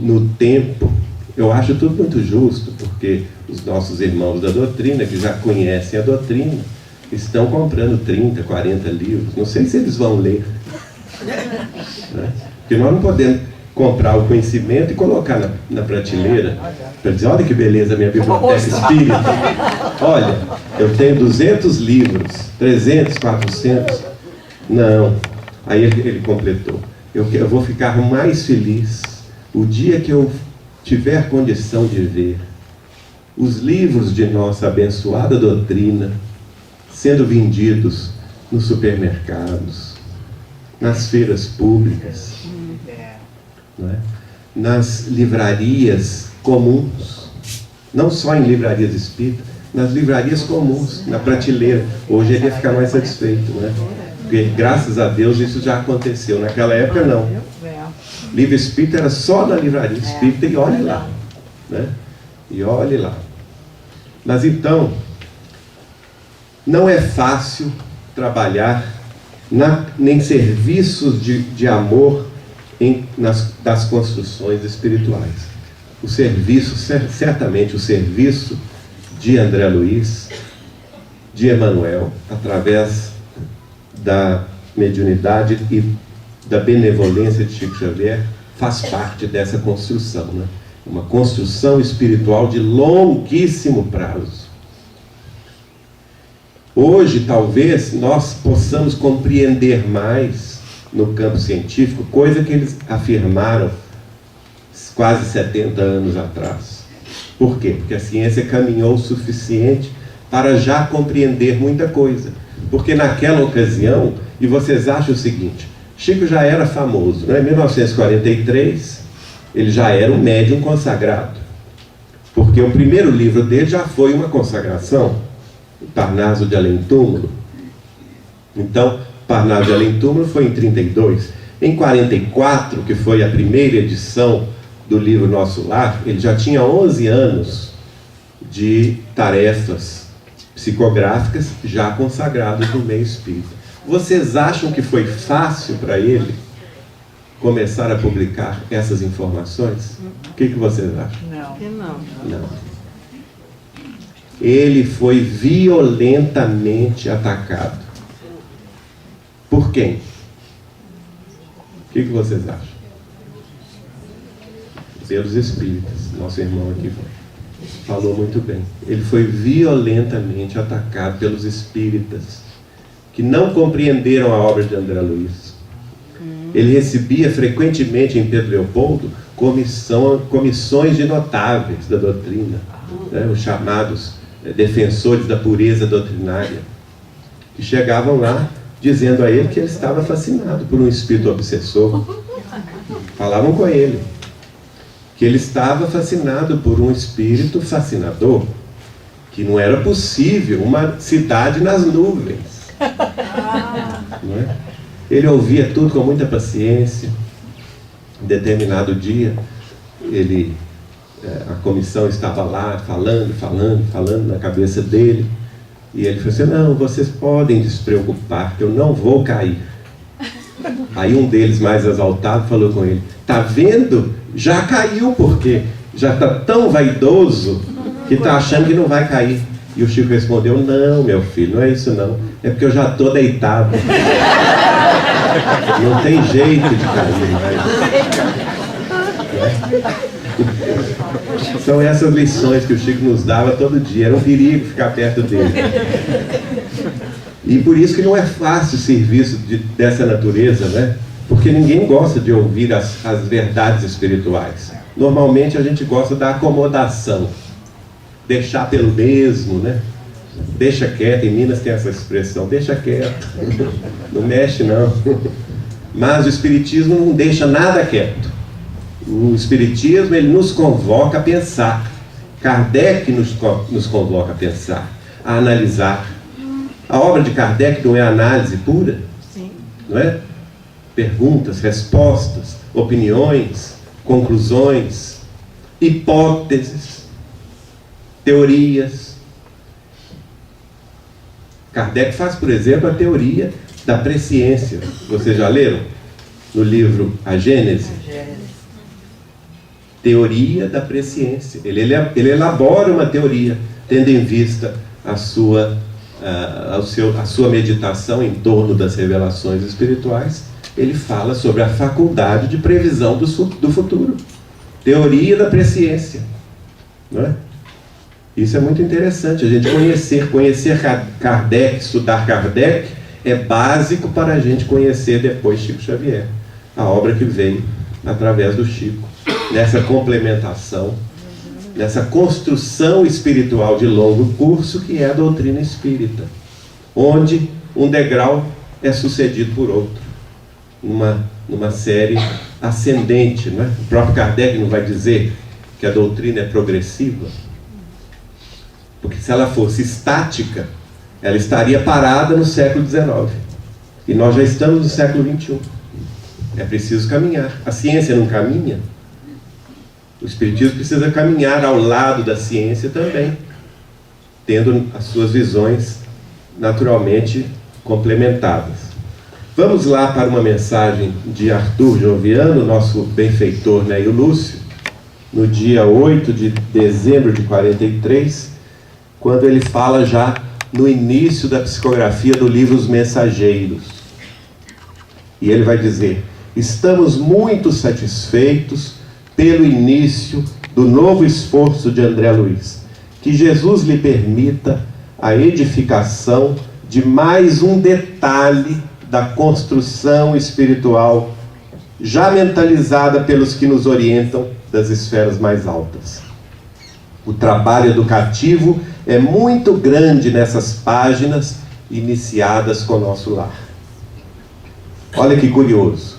no tempo. Eu acho tudo muito justo, porque os nossos irmãos da doutrina, que já conhecem a doutrina, estão comprando 30, 40 livros. Não sei se eles vão ler, né? Porque nós não podemos comprar o conhecimento e colocar na prateleira para dizer: olha que beleza a minha biblioteca espírita. Olha, eu tenho 200 livros, 300, 400. Não. Aí ele completou: eu vou ficar mais feliz o dia que eu tiver condição de ver os livros de nossa abençoada doutrina sendo vendidos nos supermercados, nas feiras públicas, não é? Nas livrarias comuns, não só em livrarias espíritas, nas livrarias comuns, na prateleira. Hoje ele ia ficar mais satisfeito, né? Porque, graças a Deus, isso já aconteceu. Naquela época, não. Livro espírita era só na livraria espírita, e olhe lá, né? E olhe lá. Mas então, não é fácil trabalhar em serviços de amor das construções espirituais. O serviço, certamente o serviço de André Luiz, de Emmanuel, através da mediunidade e da benevolência de Chico Xavier, faz parte dessa construção, né? Uma construção espiritual de longuíssimo prazo. Hoje, talvez, nós possamos compreender mais no campo científico, coisa que eles afirmaram quase 70 anos atrás. Por quê? Porque a ciência caminhou o suficiente para já compreender muita coisa. Porque naquela ocasião, e vocês acham o seguinte, Chico já era famoso, né? Em 1943, ele já era um médium consagrado. Porque o primeiro livro dele já foi uma consagração, o Parnaso de Além Túmulo. Então, Parnaso de Além Túmulo foi em 32. Em 44, que foi a primeira edição do livro Nosso Lar, ele já tinha 11 anos de tarefas psicográficas já consagradas no meio espírita. Vocês acham que foi fácil para ele começar a publicar essas informações? O que vocês acham? Não. Ele foi violentamente atacado. Por quem? O que vocês acham? Pelos espíritas. Nosso irmão aqui falou muito bem. Ele foi violentamente atacado pelos espíritas, que não compreenderam a obra de André Luiz. Ele recebia frequentemente em Pedro Leopoldo comissões de notáveis da doutrina, né, os chamados defensores da pureza doutrinária, que chegavam lá dizendo a ele que ele estava fascinado por um espírito obsessor. Falavam com ele que ele estava fascinado por um espírito fascinador, que não era possível uma cidade nas nuvens. Não é? Ele ouvia tudo com muita paciência. Em determinado dia, a comissão estava lá falando na cabeça dele, e ele falou assim: não, vocês podem despreocupar, que eu não vou cair. Aí um deles, mais exaltado, falou com ele: tá vendo? Já caiu, porque já está tão vaidoso que está achando que não vai cair. E o Chico respondeu: não, meu filho, não é isso não, é porque eu já estou deitado. Não tem jeito de cair mais. São essas lições que o Chico nos dava todo dia. Era um perigo ficar perto dele. E por isso que não é fácil serviço dessa natureza, né? Porque ninguém gosta de ouvir as verdades espirituais. Normalmente a gente gosta da acomodação, deixar pelo mesmo, né? Deixa quieto. Em Minas tem essa expressão: deixa quieto, não mexe não. Mas o Espiritismo não deixa nada quieto. O Espiritismo, ele nos convoca a pensar. Kardec nos convoca a pensar, a analisar. A obra de Kardec não é análise pura? Sim. Não é? Perguntas, respostas, opiniões, conclusões, hipóteses, teorias. Kardec faz, por exemplo, a teoria da presciência. Vocês já leram? No livro A Gênese? Teoria da presciência. Ele elabora uma teoria, tendo em vista a sua meditação em torno das revelações espirituais. Ele fala sobre a faculdade de previsão do futuro. Teoria da presciência. Não é? Isso é muito interessante, a gente conhecer Kardec, estudar Kardec, é básico para a gente conhecer depois Chico Xavier, a obra que veio através do Chico, nessa complementação nessa construção espiritual de longo curso que é a doutrina espírita, onde um degrau é sucedido por outro, numa série ascendente, não é? O próprio Kardec não vai dizer que a doutrina é progressiva, porque se ela fosse estática, ela estaria parada no século XIX, e nós já estamos no século XXI. É preciso caminhar. A ciência não caminha, o Espiritismo precisa caminhar ao lado da ciência também, tendo as suas visões naturalmente complementadas. Vamos lá para uma mensagem de Arthur Joviano, nosso benfeitor Neio Lúcio, no dia 8 de dezembro de 43, quando ele fala já no início da psicografia do livro Os Mensageiros. E ele vai dizer: estamos muito satisfeitos pelo início do novo esforço de André Luiz. Que Jesus lhe permita a edificação de mais um detalhe da construção espiritual já mentalizada pelos que nos orientam das esferas mais altas. O trabalho educativo é muito grande nessas páginas iniciadas com o nosso lar. Olha que curioso.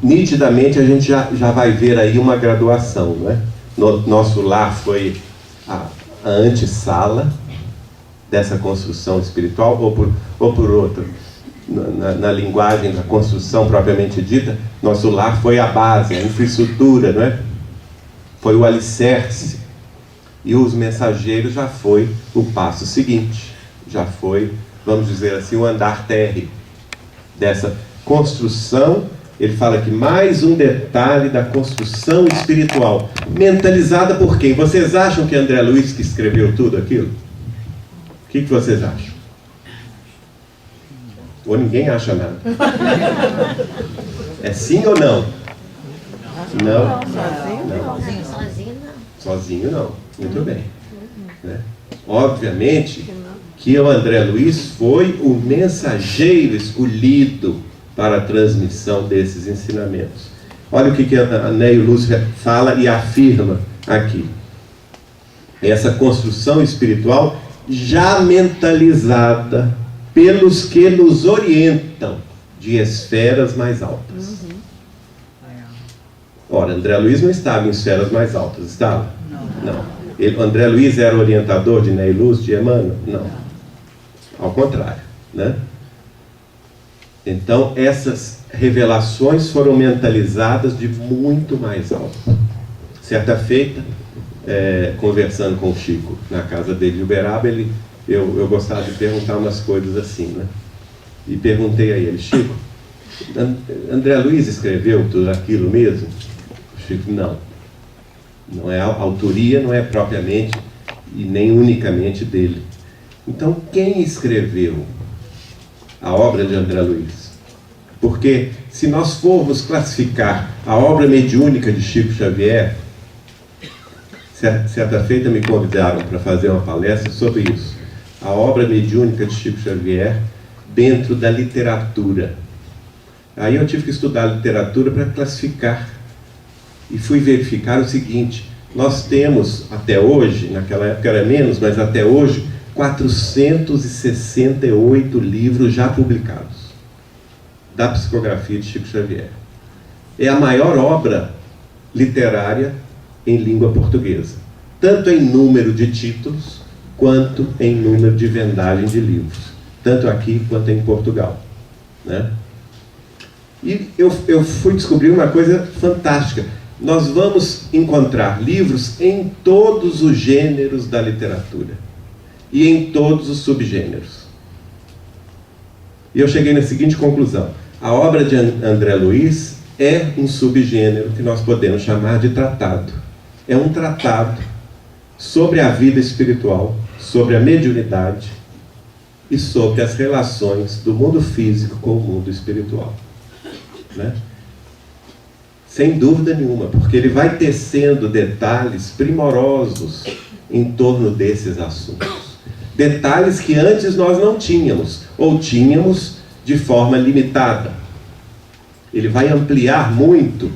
Nitidamente a gente já vai ver aí uma graduação, né? Nosso lar foi a antessala dessa construção espiritual, ou por outra, na linguagem da construção propriamente dita, nosso lar foi a base, a infraestrutura, não é? Foi o alicerce. E os mensageiros já foi o passo seguinte, já foi, vamos dizer assim, o andar térreo dessa construção. Ele fala que mais um detalhe da construção espiritual, mentalizada por quem? Vocês acham que é André Luiz que escreveu tudo aquilo? O que vocês acham? Ou ninguém acha nada? É sim ou não? Não? Não. Sozinho não. Muito bem. Né? Obviamente que o André Luiz foi o mensageiro escolhido para a transmissão desses ensinamentos. Olha o que a Neio Lúcio fala e afirma aqui. Essa construção espiritual já mentalizada pelos que nos orientam de esferas mais altas. Ora, André Luiz não estava em esferas mais altas, estava? Não. André Luiz era orientador de Neio Lúcio, de Emmanuel? Não. Ao contrário, né? Então, essas revelações foram mentalizadas de muito mais alto. Certa feita, conversando com o Chico na casa dele de Uberaba, eu gostava de perguntar umas coisas assim, né? E perguntei a ele: Chico, André Luiz escreveu tudo aquilo mesmo? O Chico: não. Não é a autoria, não é propriamente e nem unicamente dele. Então, quem escreveu a obra de André Luiz? Porque se nós formos classificar a obra mediúnica de Chico Xavier, certa feita me convidaram para fazer uma palestra sobre isso. A obra mediúnica de Chico Xavier dentro da literatura. Aí eu tive que estudar literatura para classificar. E fui verificar o seguinte: nós temos até hoje, naquela época era menos, mas até hoje, 468 livros já publicados da psicografia de Chico Xavier. É a maior obra literária em língua portuguesa, tanto em número de títulos, quanto em número de vendagem de livros, tanto aqui quanto em Portugal, né? E eu fui descobrir uma coisa fantástica. Nós vamos encontrar livros em todos os gêneros da literatura e em todos os subgêneros. E eu cheguei na seguinte conclusão: a obra de André Luiz é um subgênero que nós podemos chamar de tratado. É um tratado sobre a vida espiritual, sobre a mediunidade e sobre as relações do mundo físico com o mundo espiritual, né? Sem dúvida nenhuma, porque ele vai tecendo detalhes primorosos em torno desses assuntos. Detalhes que antes nós não tínhamos, ou tínhamos de forma limitada. Ele vai ampliar muito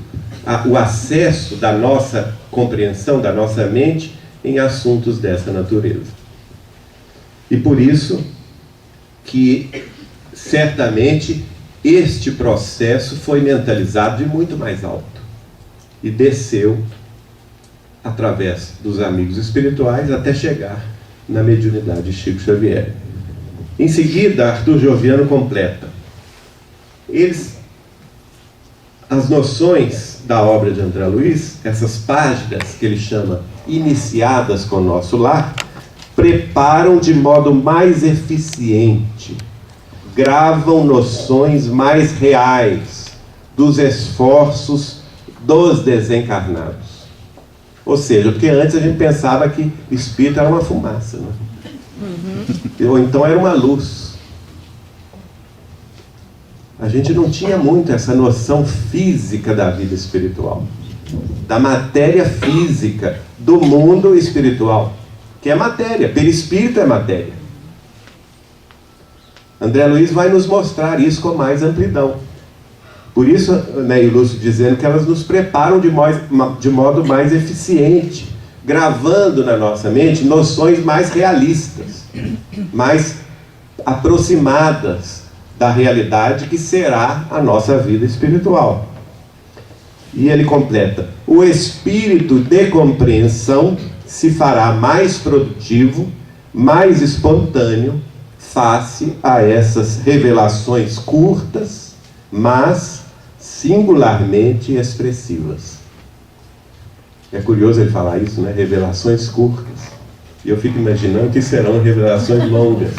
o acesso da nossa compreensão, da nossa mente, em assuntos dessa natureza. E por isso que, certamente, este processo foi mentalizado de muito mais alto e desceu através dos amigos espirituais até chegar na mediunidade de Chico Xavier. Em seguida, Arthur Joviano completa. As noções da obra de André Luiz, essas páginas que ele chama iniciadas com o nosso lar, preparam de modo mais eficiente, gravam noções mais reais dos esforços dos desencarnados. Ou seja, porque antes a gente pensava que espírito era uma fumaça, né? Ou então era uma luz. A gente não tinha muito essa noção física da vida espiritual, da matéria física, do mundo espiritual, que é matéria, perispírito é matéria. André Luiz vai nos mostrar isso com mais amplidão. Por isso, né, Lúcio dizendo que elas nos preparam de modo mais eficiente, gravando na nossa mente noções mais realistas, mais aproximadas da realidade que será a nossa vida espiritual. E ele completa: o espírito de compreensão se fará mais produtivo, mais espontâneo, face a essas revelações curtas, mas singularmente expressivas. É curioso ele falar isso, né? Revelações curtas. E eu fico imaginando que serão revelações longas.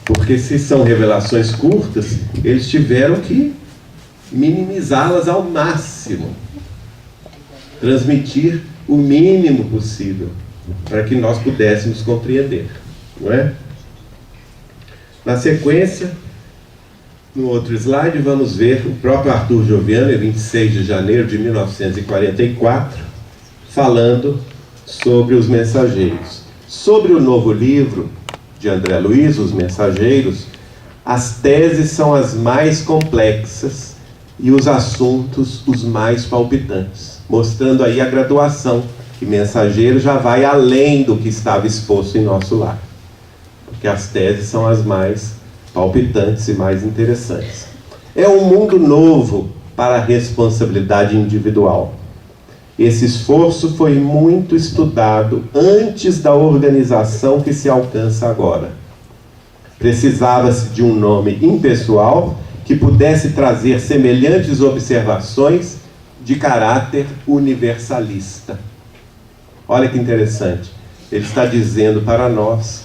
Porque se são revelações curtas, eles tiveram que minimizá-las ao máximo. Transmitir o mínimo possível, para que nós pudéssemos compreender. Não é? Na sequência, no outro slide, vamos ver o próprio Arthur Joviano, em 26 de janeiro de 1944, falando sobre os mensageiros. Sobre o novo livro de André Luiz, Os Mensageiros, as teses são as mais complexas e os assuntos os mais palpitantes, mostrando aí a graduação, que mensageiro já vai além do que estava exposto em nosso lar, porque as teses são as mais palpitantes e mais interessantes. É um mundo novo para a responsabilidade individual. Esse esforço foi muito estudado antes da organização que se alcança agora. Precisava-se de um nome impessoal que pudesse trazer semelhantes observações de caráter universalista. Olha que interessante. Ele está dizendo para nós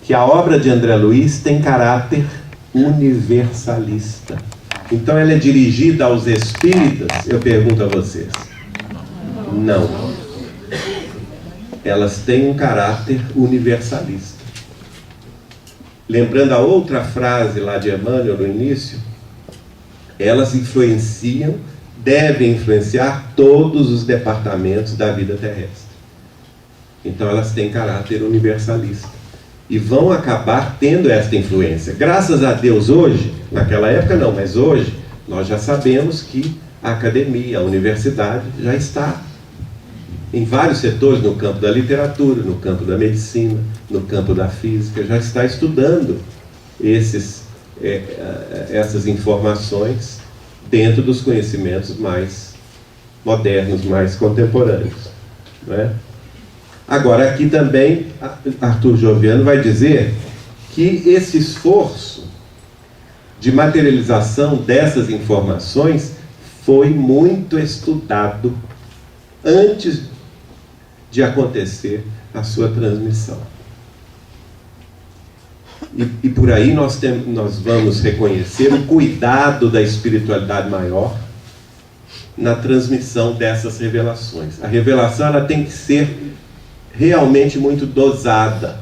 que a obra de André Luiz tem caráter universalista. Então ela é dirigida aos espíritas? Eu pergunto a vocês. Não. Elas têm um caráter universalista. Lembrando a outra frase lá de Emmanuel no início, elas influenciam, devem influenciar todos os departamentos da vida terrestre. Então elas têm caráter universalista e vão acabar tendo esta influência. Graças a Deus hoje, naquela época não, mas hoje nós já sabemos que a academia, a universidade já está em vários setores, no campo da literatura, no campo da medicina, no campo da física, já está estudando essas informações dentro dos conhecimentos mais modernos, mais contemporâneos. Não é? Agora, aqui também, Arthur Joviano vai dizer que esse esforço de materialização dessas informações foi muito estudado antes de acontecer a sua transmissão. E por aí nós vamos reconhecer o cuidado da espiritualidade maior na transmissão dessas revelações. A revelação ela tem que ser realmente muito dosada,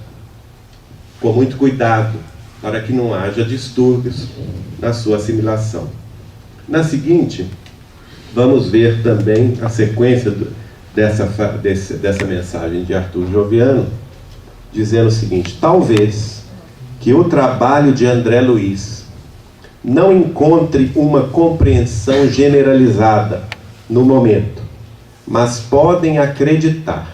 com muito cuidado, para que não haja distúrbios na sua assimilação. Na seguinte, vamos ver também a sequência dessa mensagem de Arthur Joviano, dizendo o seguinte: talvez que o trabalho de André Luiz não encontre uma compreensão generalizada no momento, mas podem acreditar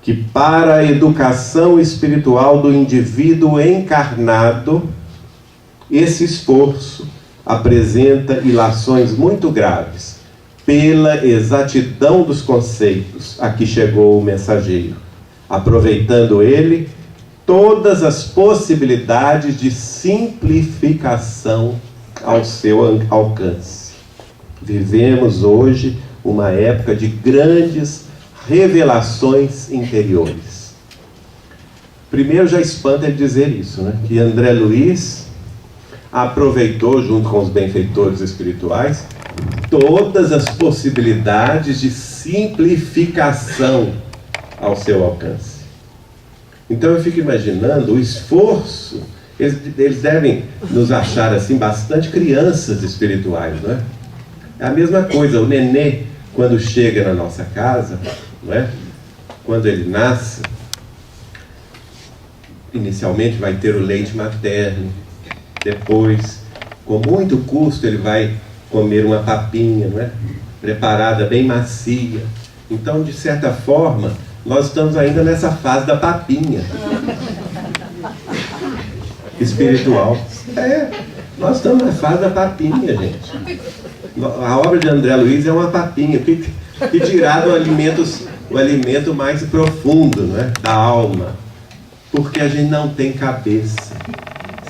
que para a educação espiritual do indivíduo encarnado, esse esforço apresenta ilações muito graves pela exatidão dos conceitos a que chegou o mensageiro, aproveitando ele todas as possibilidades de simplificação ao seu alcance. Vivemos hoje uma época de grandes revelações interiores. Primeiro já espanta ele dizer isso, né? Que André Luiz aproveitou, junto com os benfeitores espirituais, todas as possibilidades de simplificação ao seu alcance. Então eu fico imaginando o esforço. Eles devem nos achar assim bastante crianças espirituais, não é? É a mesma coisa, o nenê, quando chega na nossa casa, não é? Quando ele nasce, inicialmente vai ter o leite materno, depois, com muito custo, ele vai comer uma papinha, não é? Preparada, bem macia. Então, de certa forma, nós estamos ainda nessa fase da papinha espiritual. Nós estamos na fase da papinha, gente. A obra de André Luiz é uma papinha, que dirá do o alimento mais profundo, não é? Da alma, porque a gente não tem cabeça.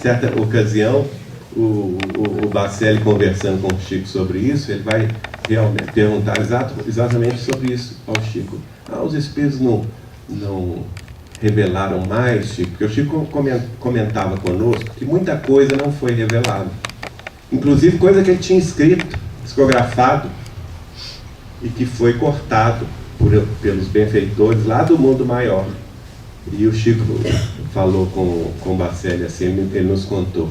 Certa ocasião, o Bacelli, conversando com o Chico sobre isso, ele vai realmente perguntar exatamente sobre isso ao Chico. Os espíritos não revelaram mais, Chico? Porque o Chico comentava conosco que muita coisa não foi revelada, inclusive coisa que ele tinha escrito, psicografado, e que foi cortado pelos benfeitores lá do mundo maior. E o Chico falou com o Bacelli assim, ele nos contou: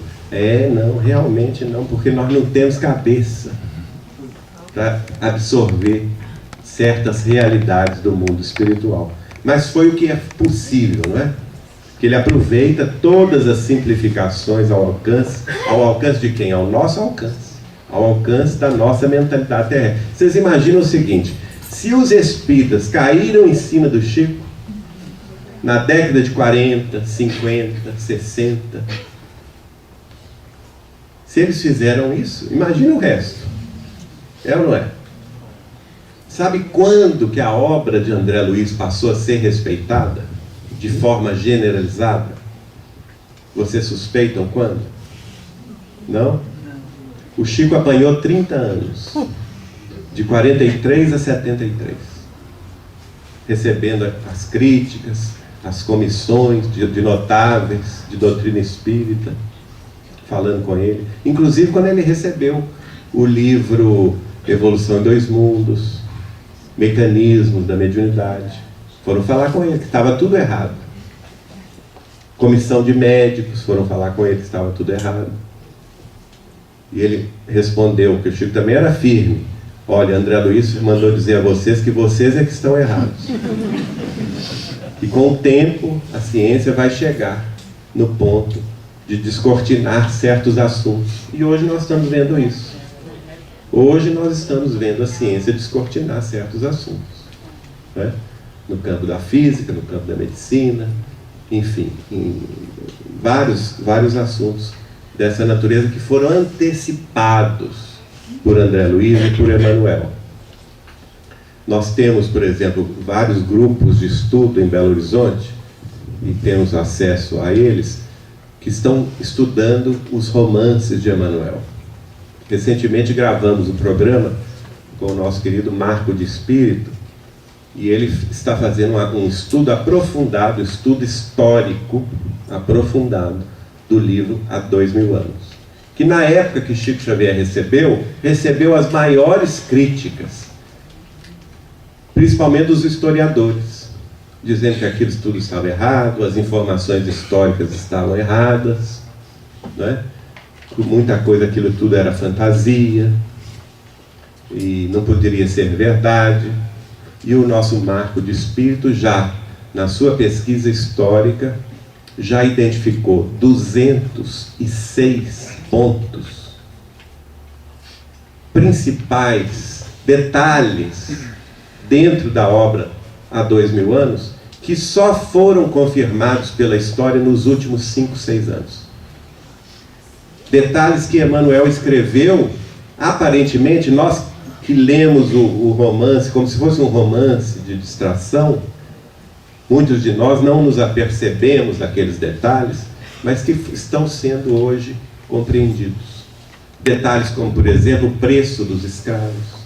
não, realmente não, porque nós não temos cabeça para absorver certas realidades do mundo espiritual. Mas foi o que é possível, não é? Que ele aproveita todas as simplificações ao alcance de quem? Ao nosso alcance, ao alcance da nossa mentalidade terrestre. Vocês imaginam o seguinte: se os espíritas caíram em cima do Chico na década de 40, 50, 60, se eles fizeram isso, imagina o resto. É ou não é? Sabe quando que a obra de André Luiz passou a ser respeitada de forma generalizada? Vocês suspeitam quando? Não? O Chico apanhou 30 anos, de 43 a 73, recebendo as críticas, as comissões de notáveis de doutrina espírita, falando com ele. Inclusive quando ele recebeu o livro Evolução em Dois Mundos, Mecanismos da Mediunidade, foram falar com ele que estava tudo errado. Comissão de médicos foram falar com ele que estava tudo errado. E ele respondeu, que o Chico também era firme: olha, André Luiz mandou dizer a vocês que vocês é que estão errados. E com o tempo, a ciência vai chegar no ponto de descortinar certos assuntos. E hoje nós estamos vendo isso. Hoje nós estamos vendo a ciência descortinar certos assuntos, né? No campo da física, no campo da medicina, enfim, em vários assuntos dessa natureza que foram antecipados por André Luiz e por Emmanuel. Nós temos, por exemplo, vários grupos de estudo em Belo Horizonte, e temos acesso a eles, que estão estudando os romances de Emmanuel. Recentemente gravamos um programa com o nosso querido Marco de Espírito, e ele está fazendo um estudo aprofundado, estudo histórico aprofundado do livro Há 2000 anos. Que na época que Chico Xavier recebeu as maiores críticas, principalmente dos historiadores, dizendo que aquilo tudo estava errado, as informações históricas estavam erradas, né? Muita coisa, aquilo tudo era fantasia e não poderia ser verdade. E o nosso Marco de Espírito, já na sua pesquisa histórica, já identificou 206 pontos principais detalhes dentro da obra há 2000 anos que só foram confirmados pela história nos últimos 5, 6 anos. Detalhes que Emmanuel escreveu, aparentemente, nós que lemos o romance como se fosse um romance de distração, muitos de nós não nos apercebemos daqueles detalhes, mas que estão sendo hoje compreendidos. Detalhes como, por exemplo, o preço dos escravos,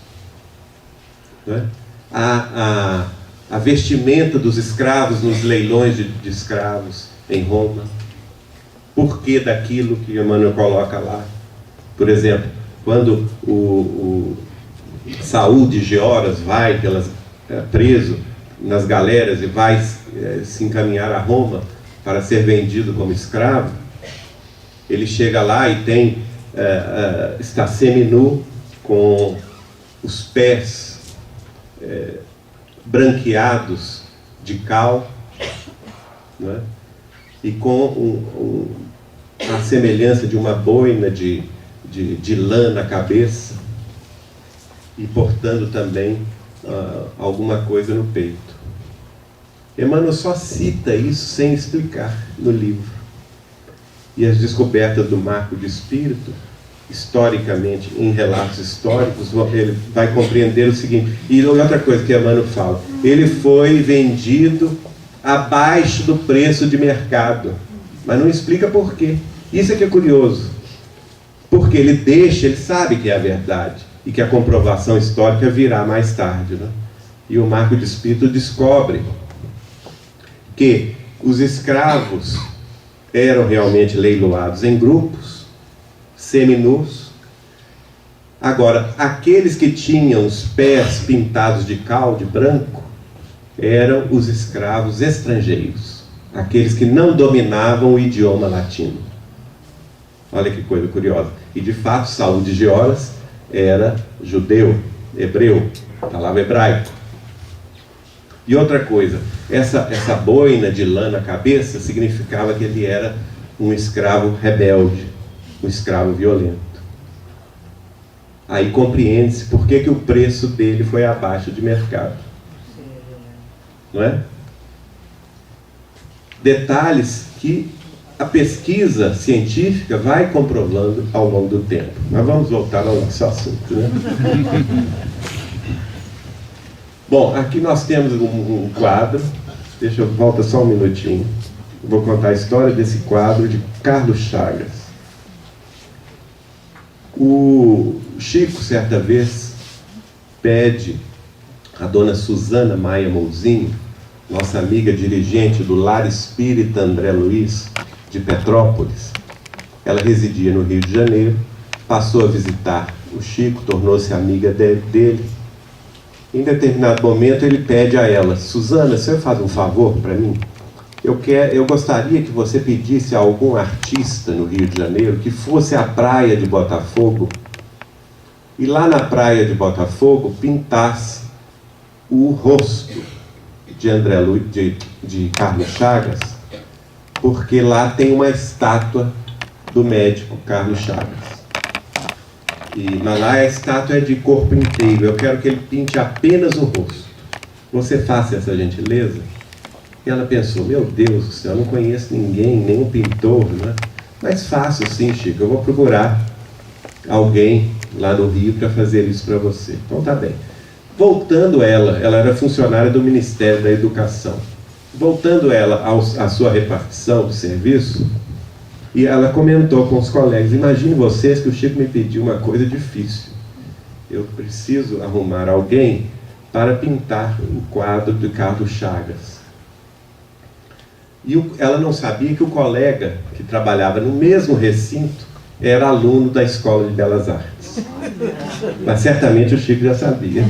né? A vestimenta dos escravos nos leilões de escravos em Roma. Por que daquilo que Emmanuel coloca lá? Por exemplo, quando o Saul de Georas vai preso nas galeras e vai se encaminhar a Roma para ser vendido como escravo, ele chega lá e está seminu, com os pés branqueados de cal, né? E com a semelhança de uma boina de lã na cabeça, e portando também alguma coisa no peito. Emmanuel só cita isso sem explicar no livro. E as descobertas do Marco de Espírito, historicamente, em relatos históricos, ele vai compreender o seguinte. E outra coisa que Emmanuel fala: ele foi vendido abaixo do preço de mercado, mas não explica por quê. Isso é que é curioso, porque ele sabe que é a verdade e que a comprovação histórica virá mais tarde, né? E o Marco de Espírito descobre que os escravos eram realmente leiloados em grupos, seminus. Agora, aqueles que tinham os pés pintados de cal, de branco, eram os escravos estrangeiros, aqueles que não dominavam o idioma latino. Olha que coisa curiosa. E de fato, Saul de Georas era judeu, hebreu, palavra hebraico. E outra coisa, essa boina de lã na cabeça significava que ele era um escravo rebelde, um escravo violento. Aí compreende-se por que o preço dele foi abaixo de mercado. Não é? Detalhes que a pesquisa científica vai comprovando ao longo do tempo. Mas vamos voltar ao nosso assunto, né? Bom, aqui nós temos um quadro. Deixa eu voltar só um minutinho. Eu vou contar a história desse quadro de Carlos Chagas. O Chico, certa vez, pede a dona Susana Maia Mouzinho, nossa amiga dirigente do Lar Espírita André Luiz, de Petrópolis. Ela residia no Rio de Janeiro, passou a visitar o Chico, tornou-se amiga dele. Em determinado momento ele pede a ela: Susana, você faz um favor para mim? Eu gostaria que você pedisse a algum artista no Rio de Janeiro que fosse à praia de Botafogo e lá na praia de Botafogo pintasse o rosto de André Luiz, de Carlos Chagas, porque lá tem uma estátua do médico Carlos Chagas. Mas lá a estátua é de corpo inteiro. Eu quero que ele pinte apenas o rosto. Você faça essa gentileza? E ela pensou: meu Deus do céu, eu não conheço ninguém, nenhum pintor, né? Mas faço sim, Chico, eu vou procurar alguém lá no Rio para fazer isso para você. Então tá bem. Voltando ela era funcionária do Ministério da Educação. Voltando ela à sua repartição de serviço, e ela comentou com os colegas: imagine vocês que o Chico me pediu uma coisa difícil. Eu preciso arrumar alguém para pintar o quadro de Carlos Chagas. E ela não sabia que o colega que trabalhava no mesmo recinto era aluno da Escola de Belas Artes. Mas certamente o Chico já sabia.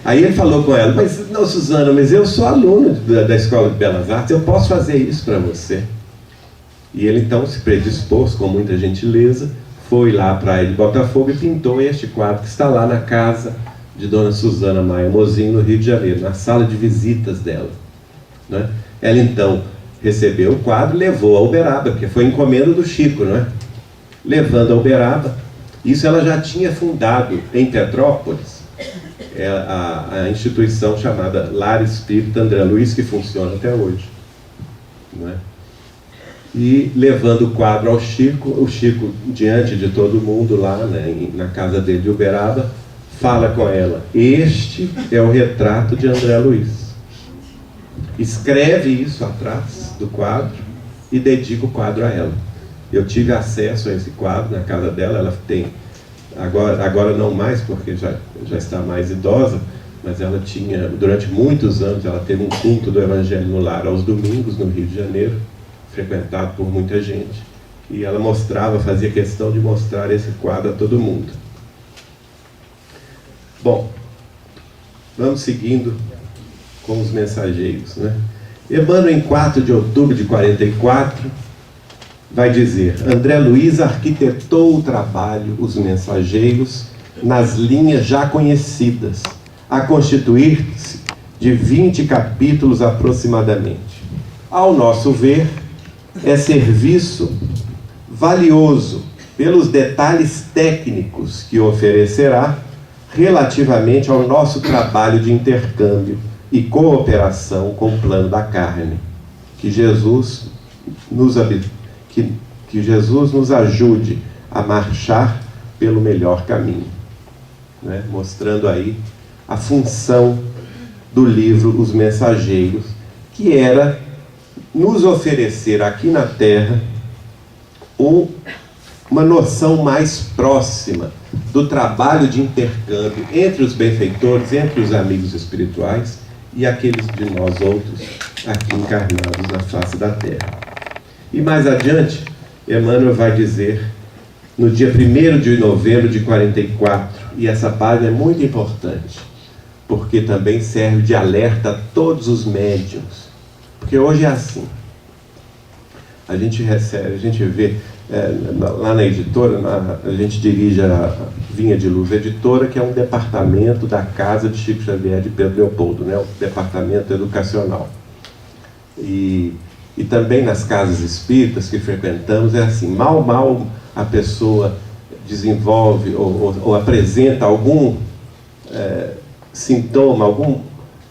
Aí ele falou com ela: mas não, Susana, mas eu sou aluno da Escola de Belas Artes, eu posso fazer isso para você. E ele então se predispôs com muita gentileza, foi lá à praia de Botafogo e pintou este quadro que está lá na casa de dona Susana Maia Mouzinho, no Rio de Janeiro, na sala de visitas dela, né? Ela então recebeu o quadro, levou a Uberaba, porque foi encomenda do Chico, não é? Levando a Uberaba, Isso ela já tinha fundado em Petrópolis, a instituição chamada Lar Espírita André Luiz, que funciona até hoje, não é? E levando o quadro ao Chico, o Chico, diante de todo mundo lá, né, na casa dele de Uberaba, fala com ela: este é o retrato de André Luiz. Escreve isso atrás do quadro e dedica o quadro a ela. Eu tive acesso a esse quadro na casa dela. Ela tem, agora não mais, porque já está mais idosa, mas ela tinha, durante muitos anos, ela teve um culto do Evangelho no Lar aos domingos, no Rio de Janeiro, frequentado por muita gente. E ela fazia questão de mostrar esse quadro a todo mundo. Bom, vamos seguindo com os mensageiros, né? Emmanuel, em 4 de outubro de 44, vai dizer: André Luiz arquitetou o trabalho, os mensageiros, nas linhas já conhecidas, a constituir-se de 20 capítulos aproximadamente. Ao nosso ver, é serviço valioso pelos detalhes técnicos que oferecerá relativamente ao nosso trabalho de intercâmbio e cooperação com o plano da carne. Que Jesus nos ajude a marchar pelo melhor caminho, né? Mostrando aí a função do livro Os Mensageiros, que era nos oferecer aqui na Terra uma noção mais próxima do trabalho de intercâmbio entre os benfeitores, entre os amigos espirituais e aqueles de nós outros aqui encarnados na face da Terra. E mais adiante, Emmanuel vai dizer, no dia 1º de novembro de 44, e essa página é muito importante, porque também serve de alerta a todos os médiuns, porque hoje é assim. A gente vê, lá na editora, a gente dirige a Vinha de Luz Editora, que é um departamento da casa de Chico Xavier de Pedro Leopoldo, né? O departamento educacional. E também nas casas espíritas que frequentamos, é assim, mal a pessoa desenvolve ou apresenta algum sintoma,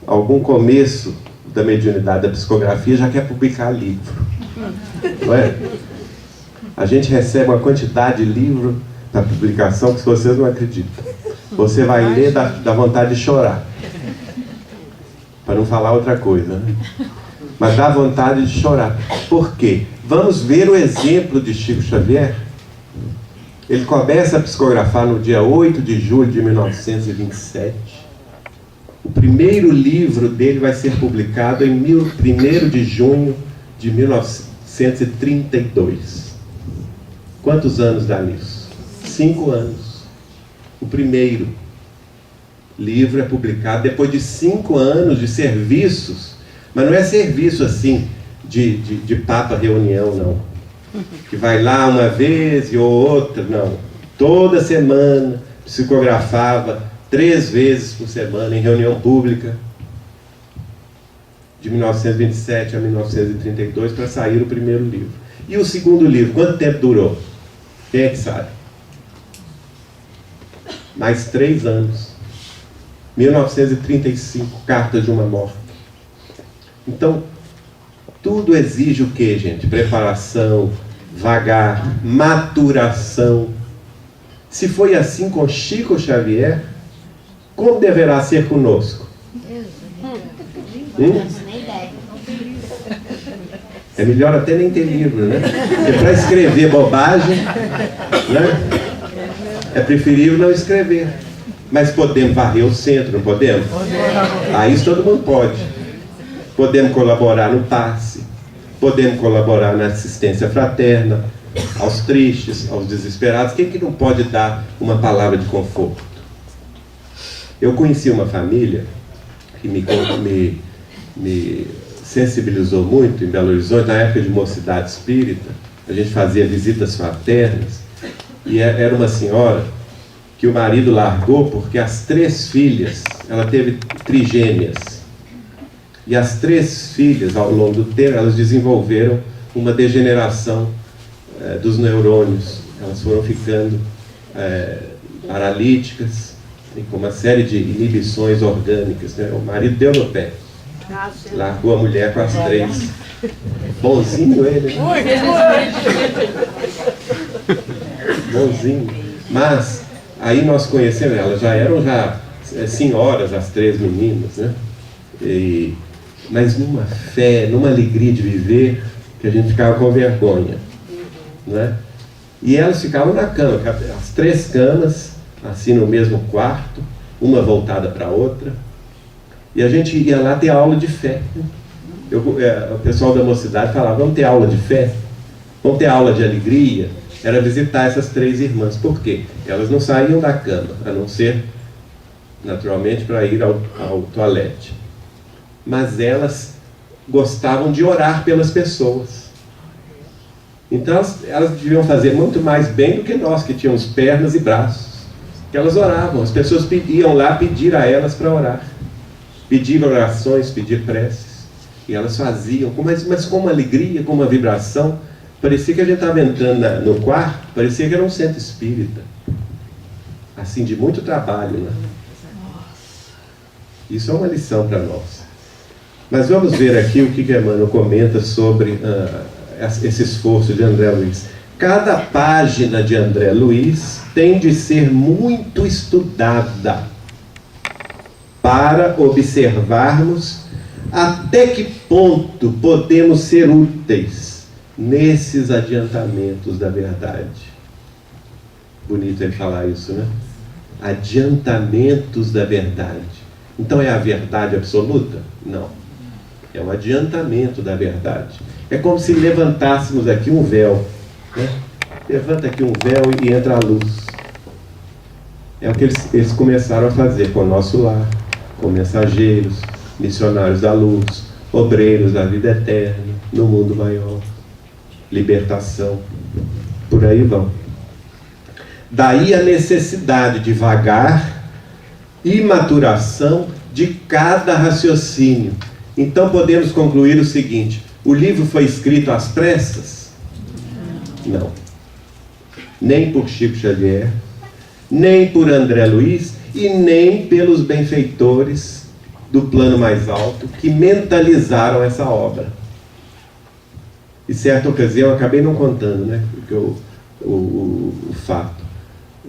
algum começo da mediunidade, da psicografia, já quer publicar livro. Não é? A gente recebe uma quantidade de livro para publicação que vocês não acreditam. Você vai ler, dá vontade de chorar. Para não falar outra coisa, né? Mas dá vontade de chorar. Por quê? Vamos ver o exemplo de Chico Xavier. Ele começa a psicografar no dia 8 de julho de 1927. O primeiro livro dele vai ser publicado em 1º de junho de 1932. Quantos anos dá nisso? 5 anos. O primeiro livro é publicado depois de 5 anos de serviços, mas não é serviço assim de papa reunião, não, que vai lá uma vez e outra, não. Toda semana psicografava 3 vezes por semana em reunião pública, de 1927 a 1932, para sair o primeiro livro. E o segundo livro, quanto tempo durou? Quem é que sabe? Mais 3 anos. 1935, Carta de uma Morte. Então, tudo exige o quê, gente? Preparação, vagar, maturação. Se foi assim com Chico Xavier, como deverá ser conosco? É melhor até nem ter livro, né? Porque para escrever bobagem, né? É preferível não escrever. Mas podemos varrer o centro, não podemos? Isso todo mundo pode. Podemos colaborar no passe, podemos colaborar na assistência fraterna, aos tristes, aos desesperados. Quem que não pode dar uma palavra de conforto? Eu conheci uma família que me sensibilizou muito em Belo Horizonte, na época de mocidade espírita. A gente fazia visitas fraternas, e era uma senhora que o marido largou porque as 3 filhas, ela teve trigêmeas, e as 3 filhas, ao longo do tempo, elas desenvolveram uma degeneração dos neurônios. Elas foram ficando paralíticas, e com uma série de inibições orgânicas, né? O marido deu no pé, largou a mulher com as 3. Bonzinho ele, né? Bonzinho. Mas aí nós conhecemos, elas já eram senhoras, as 3 meninas, né? Mas numa fé, numa alegria de viver, que a gente ficava com vergonha, né? E elas ficavam na cama, as 3 camas, assim no mesmo quarto, uma voltada para a outra, e a gente ia lá ter aula de fé. O pessoal da mocidade falava, vamos ter aula de fé? Vamos ter aula de alegria? Era visitar essas 3 irmãs. Por quê? Elas não saíam da cama, a não ser, naturalmente, para ir ao toalete. Mas elas gostavam de orar pelas pessoas. Então elas deviam fazer muito mais bem do que nós, que tínhamos pernas e braços. Que elas oravam, as pessoas iam lá pedir a elas para orar. Pedir orações, pedir preces. E elas faziam, mas com uma alegria, com uma vibração. Parecia que a gente estava entrando no quarto, parecia que era um centro espírita. Assim, de muito trabalho, né? Isso é uma lição para nós. Mas vamos ver aqui o que Emmanuel comenta sobre esse esforço de André Luiz. Cada página de André Luiz tem de ser muito estudada para observarmos até que ponto podemos ser úteis nesses adiantamentos da verdade. Bonito ele falar isso, né? Adiantamentos da verdade. Então é a verdade absoluta? Não. É um adiantamento da verdade. É como se levantássemos aqui um véu, né? Levanta aqui um véu e entra a luz. É o que eles começaram a fazer com o nosso lar, com mensageiros, missionários da luz, obreiros da vida eterna, no mundo maior, libertação, por aí vão. Daí a necessidade de vagar e maturação de cada raciocínio. Então podemos concluir o seguinte: o livro foi escrito às pressas? Não. Nem por Chico Xavier, nem por André Luiz e nem pelos benfeitores do plano mais alto que mentalizaram essa obra. E certa ocasião, acabei não contando, né, o fato.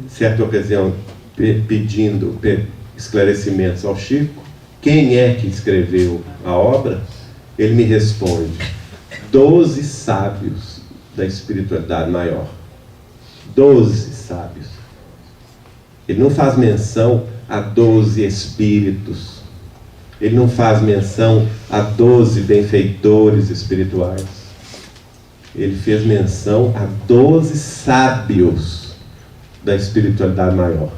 Certa ocasião, pedindo esclarecimentos ao Chico, quem é que escreveu a obra, ele me responde: 12 sábios da espiritualidade maior. 12 sábios. Ele não faz menção a 12 espíritos. Ele não faz menção a 12 benfeitores espirituais. Ele fez menção a 12 sábios da espiritualidade maior.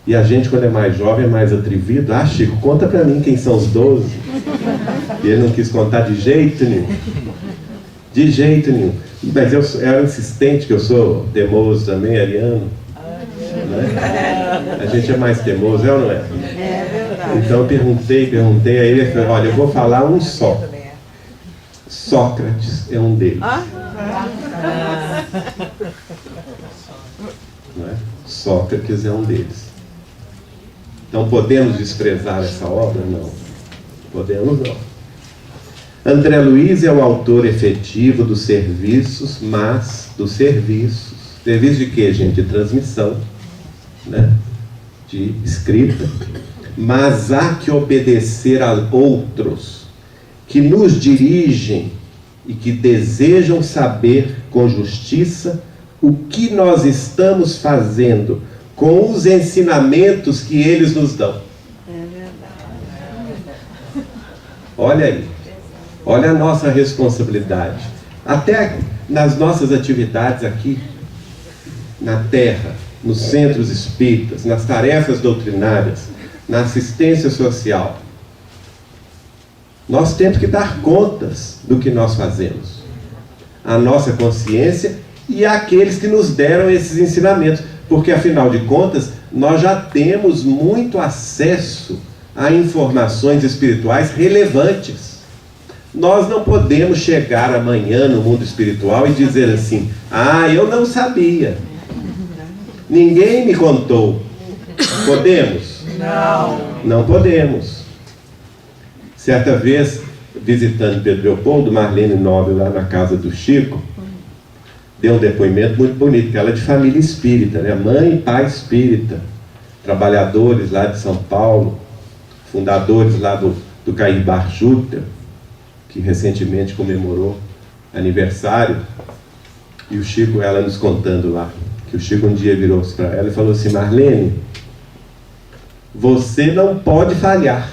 E a gente, quando é mais jovem, é mais atrevido. Ah, Chico, conta pra mim quem são os 12. E ele não quis contar de jeito nenhum. De jeito nenhum. Mas eu era insistente, que eu sou teimoso também, ariano. Né? A gente é mais teimoso, é ou não é? É verdade. Então eu perguntei, aí ele falou: olha, eu vou falar um só. Sócrates é um deles. Não é? Sócrates é um deles. Então podemos desprezar essa obra? Não. Podemos não. André Luiz é o autor efetivo dos serviços, mas dos serviços. Serviço de quê, gente? De transmissão, né? De escrita. Mas há que obedecer a outros que nos dirigem e que desejam saber com justiça o que nós estamos fazendo com os ensinamentos que eles nos dão. Olha aí. Olha a nossa responsabilidade. Até nas nossas atividades aqui, na Terra, nos centros espíritas, nas tarefas doutrinárias, na assistência social, nós temos que dar contas do que nós fazemos. A nossa consciência e àqueles que nos deram esses ensinamentos. Porque, afinal de contas, nós já temos muito acesso a informações espirituais relevantes. Nós não podemos chegar amanhã no mundo espiritual e dizer assim: ah, eu não sabia. Ninguém me contou. Podemos? Não. Não podemos. Certa vez, visitando Pedro Leopoldo, Marlene Nobre, lá na casa do Chico, deu um depoimento muito bonito, que ela é de família espírita, né? Mãe e pai espírita, trabalhadores lá de São Paulo, fundadores lá do Cair Bar Júpiter, que recentemente comemorou aniversário, e o Chico, ela nos contando lá, que o Chico um dia virou-se para ela e falou assim: Marlene, você não pode falhar.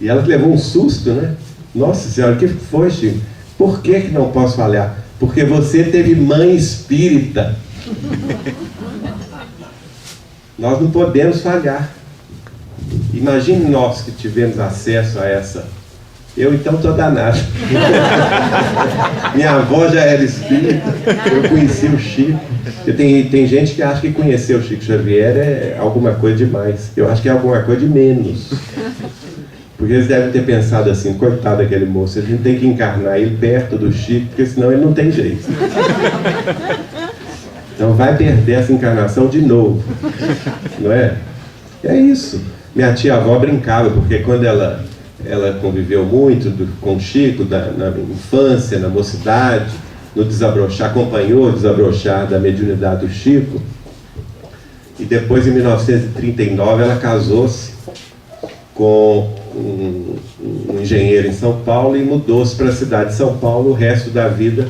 E ela levou um susto, né? Nossa Senhora, o que foi, Chico? Por que não posso falhar? Porque você teve mãe espírita. Nós não podemos falhar. Imagine nós que tivemos acesso a essa. Eu então estou danado. Minha avó já era espírita, eu conheci o Chico. Tem gente que acha que conhecer o Chico Xavier é alguma coisa demais. Eu acho que é alguma coisa de menos. Porque eles devem ter pensado assim: coitado daquele moço, a gente tem que encarnar ele perto do Chico, porque senão ele não tem jeito. Então vai perder essa encarnação de novo, não é? É isso. Minha tia-avó brincava, porque quando ela conviveu muito com o Chico, na infância, na mocidade, no desabrochar, acompanhou o desabrochar da mediunidade do Chico, e depois, em 1939, ela casou-se com um engenheiro em São Paulo e mudou-se para a cidade de São Paulo. O resto da vida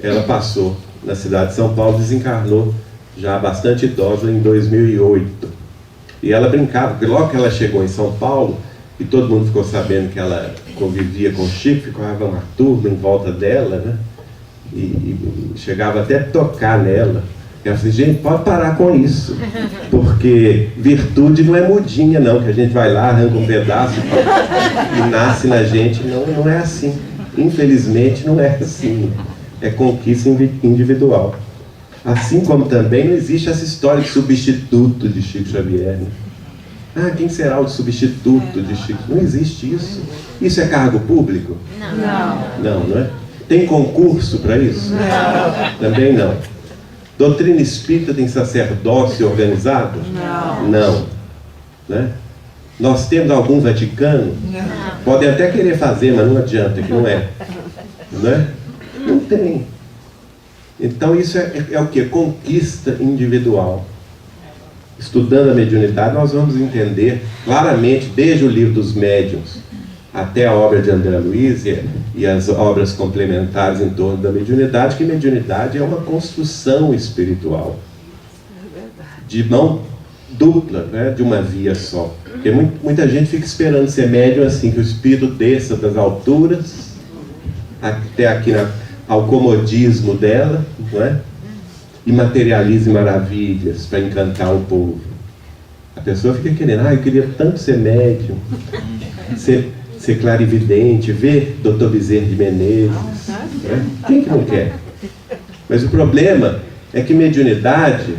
ela passou na cidade de São Paulo, desencarnou já bastante idosa em 2008. E ela brincava, porque logo que ela chegou em São Paulo, e todo mundo ficou sabendo que ela convivia com o Chico, ficava uma turma em volta dela, né? E chegava até a tocar nela. E ela falou: gente, pode parar com isso, porque virtude não é mudinha não, que a gente vai lá, arranca um pedaço e nasce na gente. Não é assim. Infelizmente não é assim. É conquista individual. Assim como também não existe essa história de substituto de Chico Xavier, né? Ah, quem será o substituto de Chico? Não existe isso. Isso é cargo público? Não é? Tem concurso para isso? Não. Também não. Doutrina espírita tem sacerdócio organizado? Não. Né? Nós temos algum Vaticano? Não. Podem até querer fazer, mas não adianta, que não é. Não é? Não tem. Então isso é o que? Conquista individual. Estudando a mediunidade, nós vamos entender claramente, desde o livro dos médiuns até a obra de André Luiz e as obras complementares em torno da mediunidade, que mediunidade é uma construção espiritual de mão dupla, né, de uma via só. Porque muita gente fica esperando ser médium assim, que o espírito desça das alturas até aqui ao comodismo dela, não é? E materialize maravilhas para encantar o povo. A pessoa fica querendo: eu queria tanto ser médium, ser clarividente, ver Dr. Bezerra de Menezes, né? Quem que não quer? Mas o problema é que mediunidade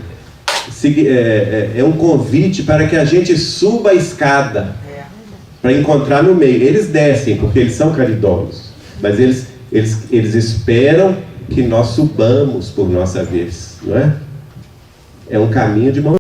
é um convite para que a gente suba a escada para encontrar no meio. Eles descem porque eles são caridosos, mas eles esperam que nós subamos por nossa vez, não é? É um caminho de mão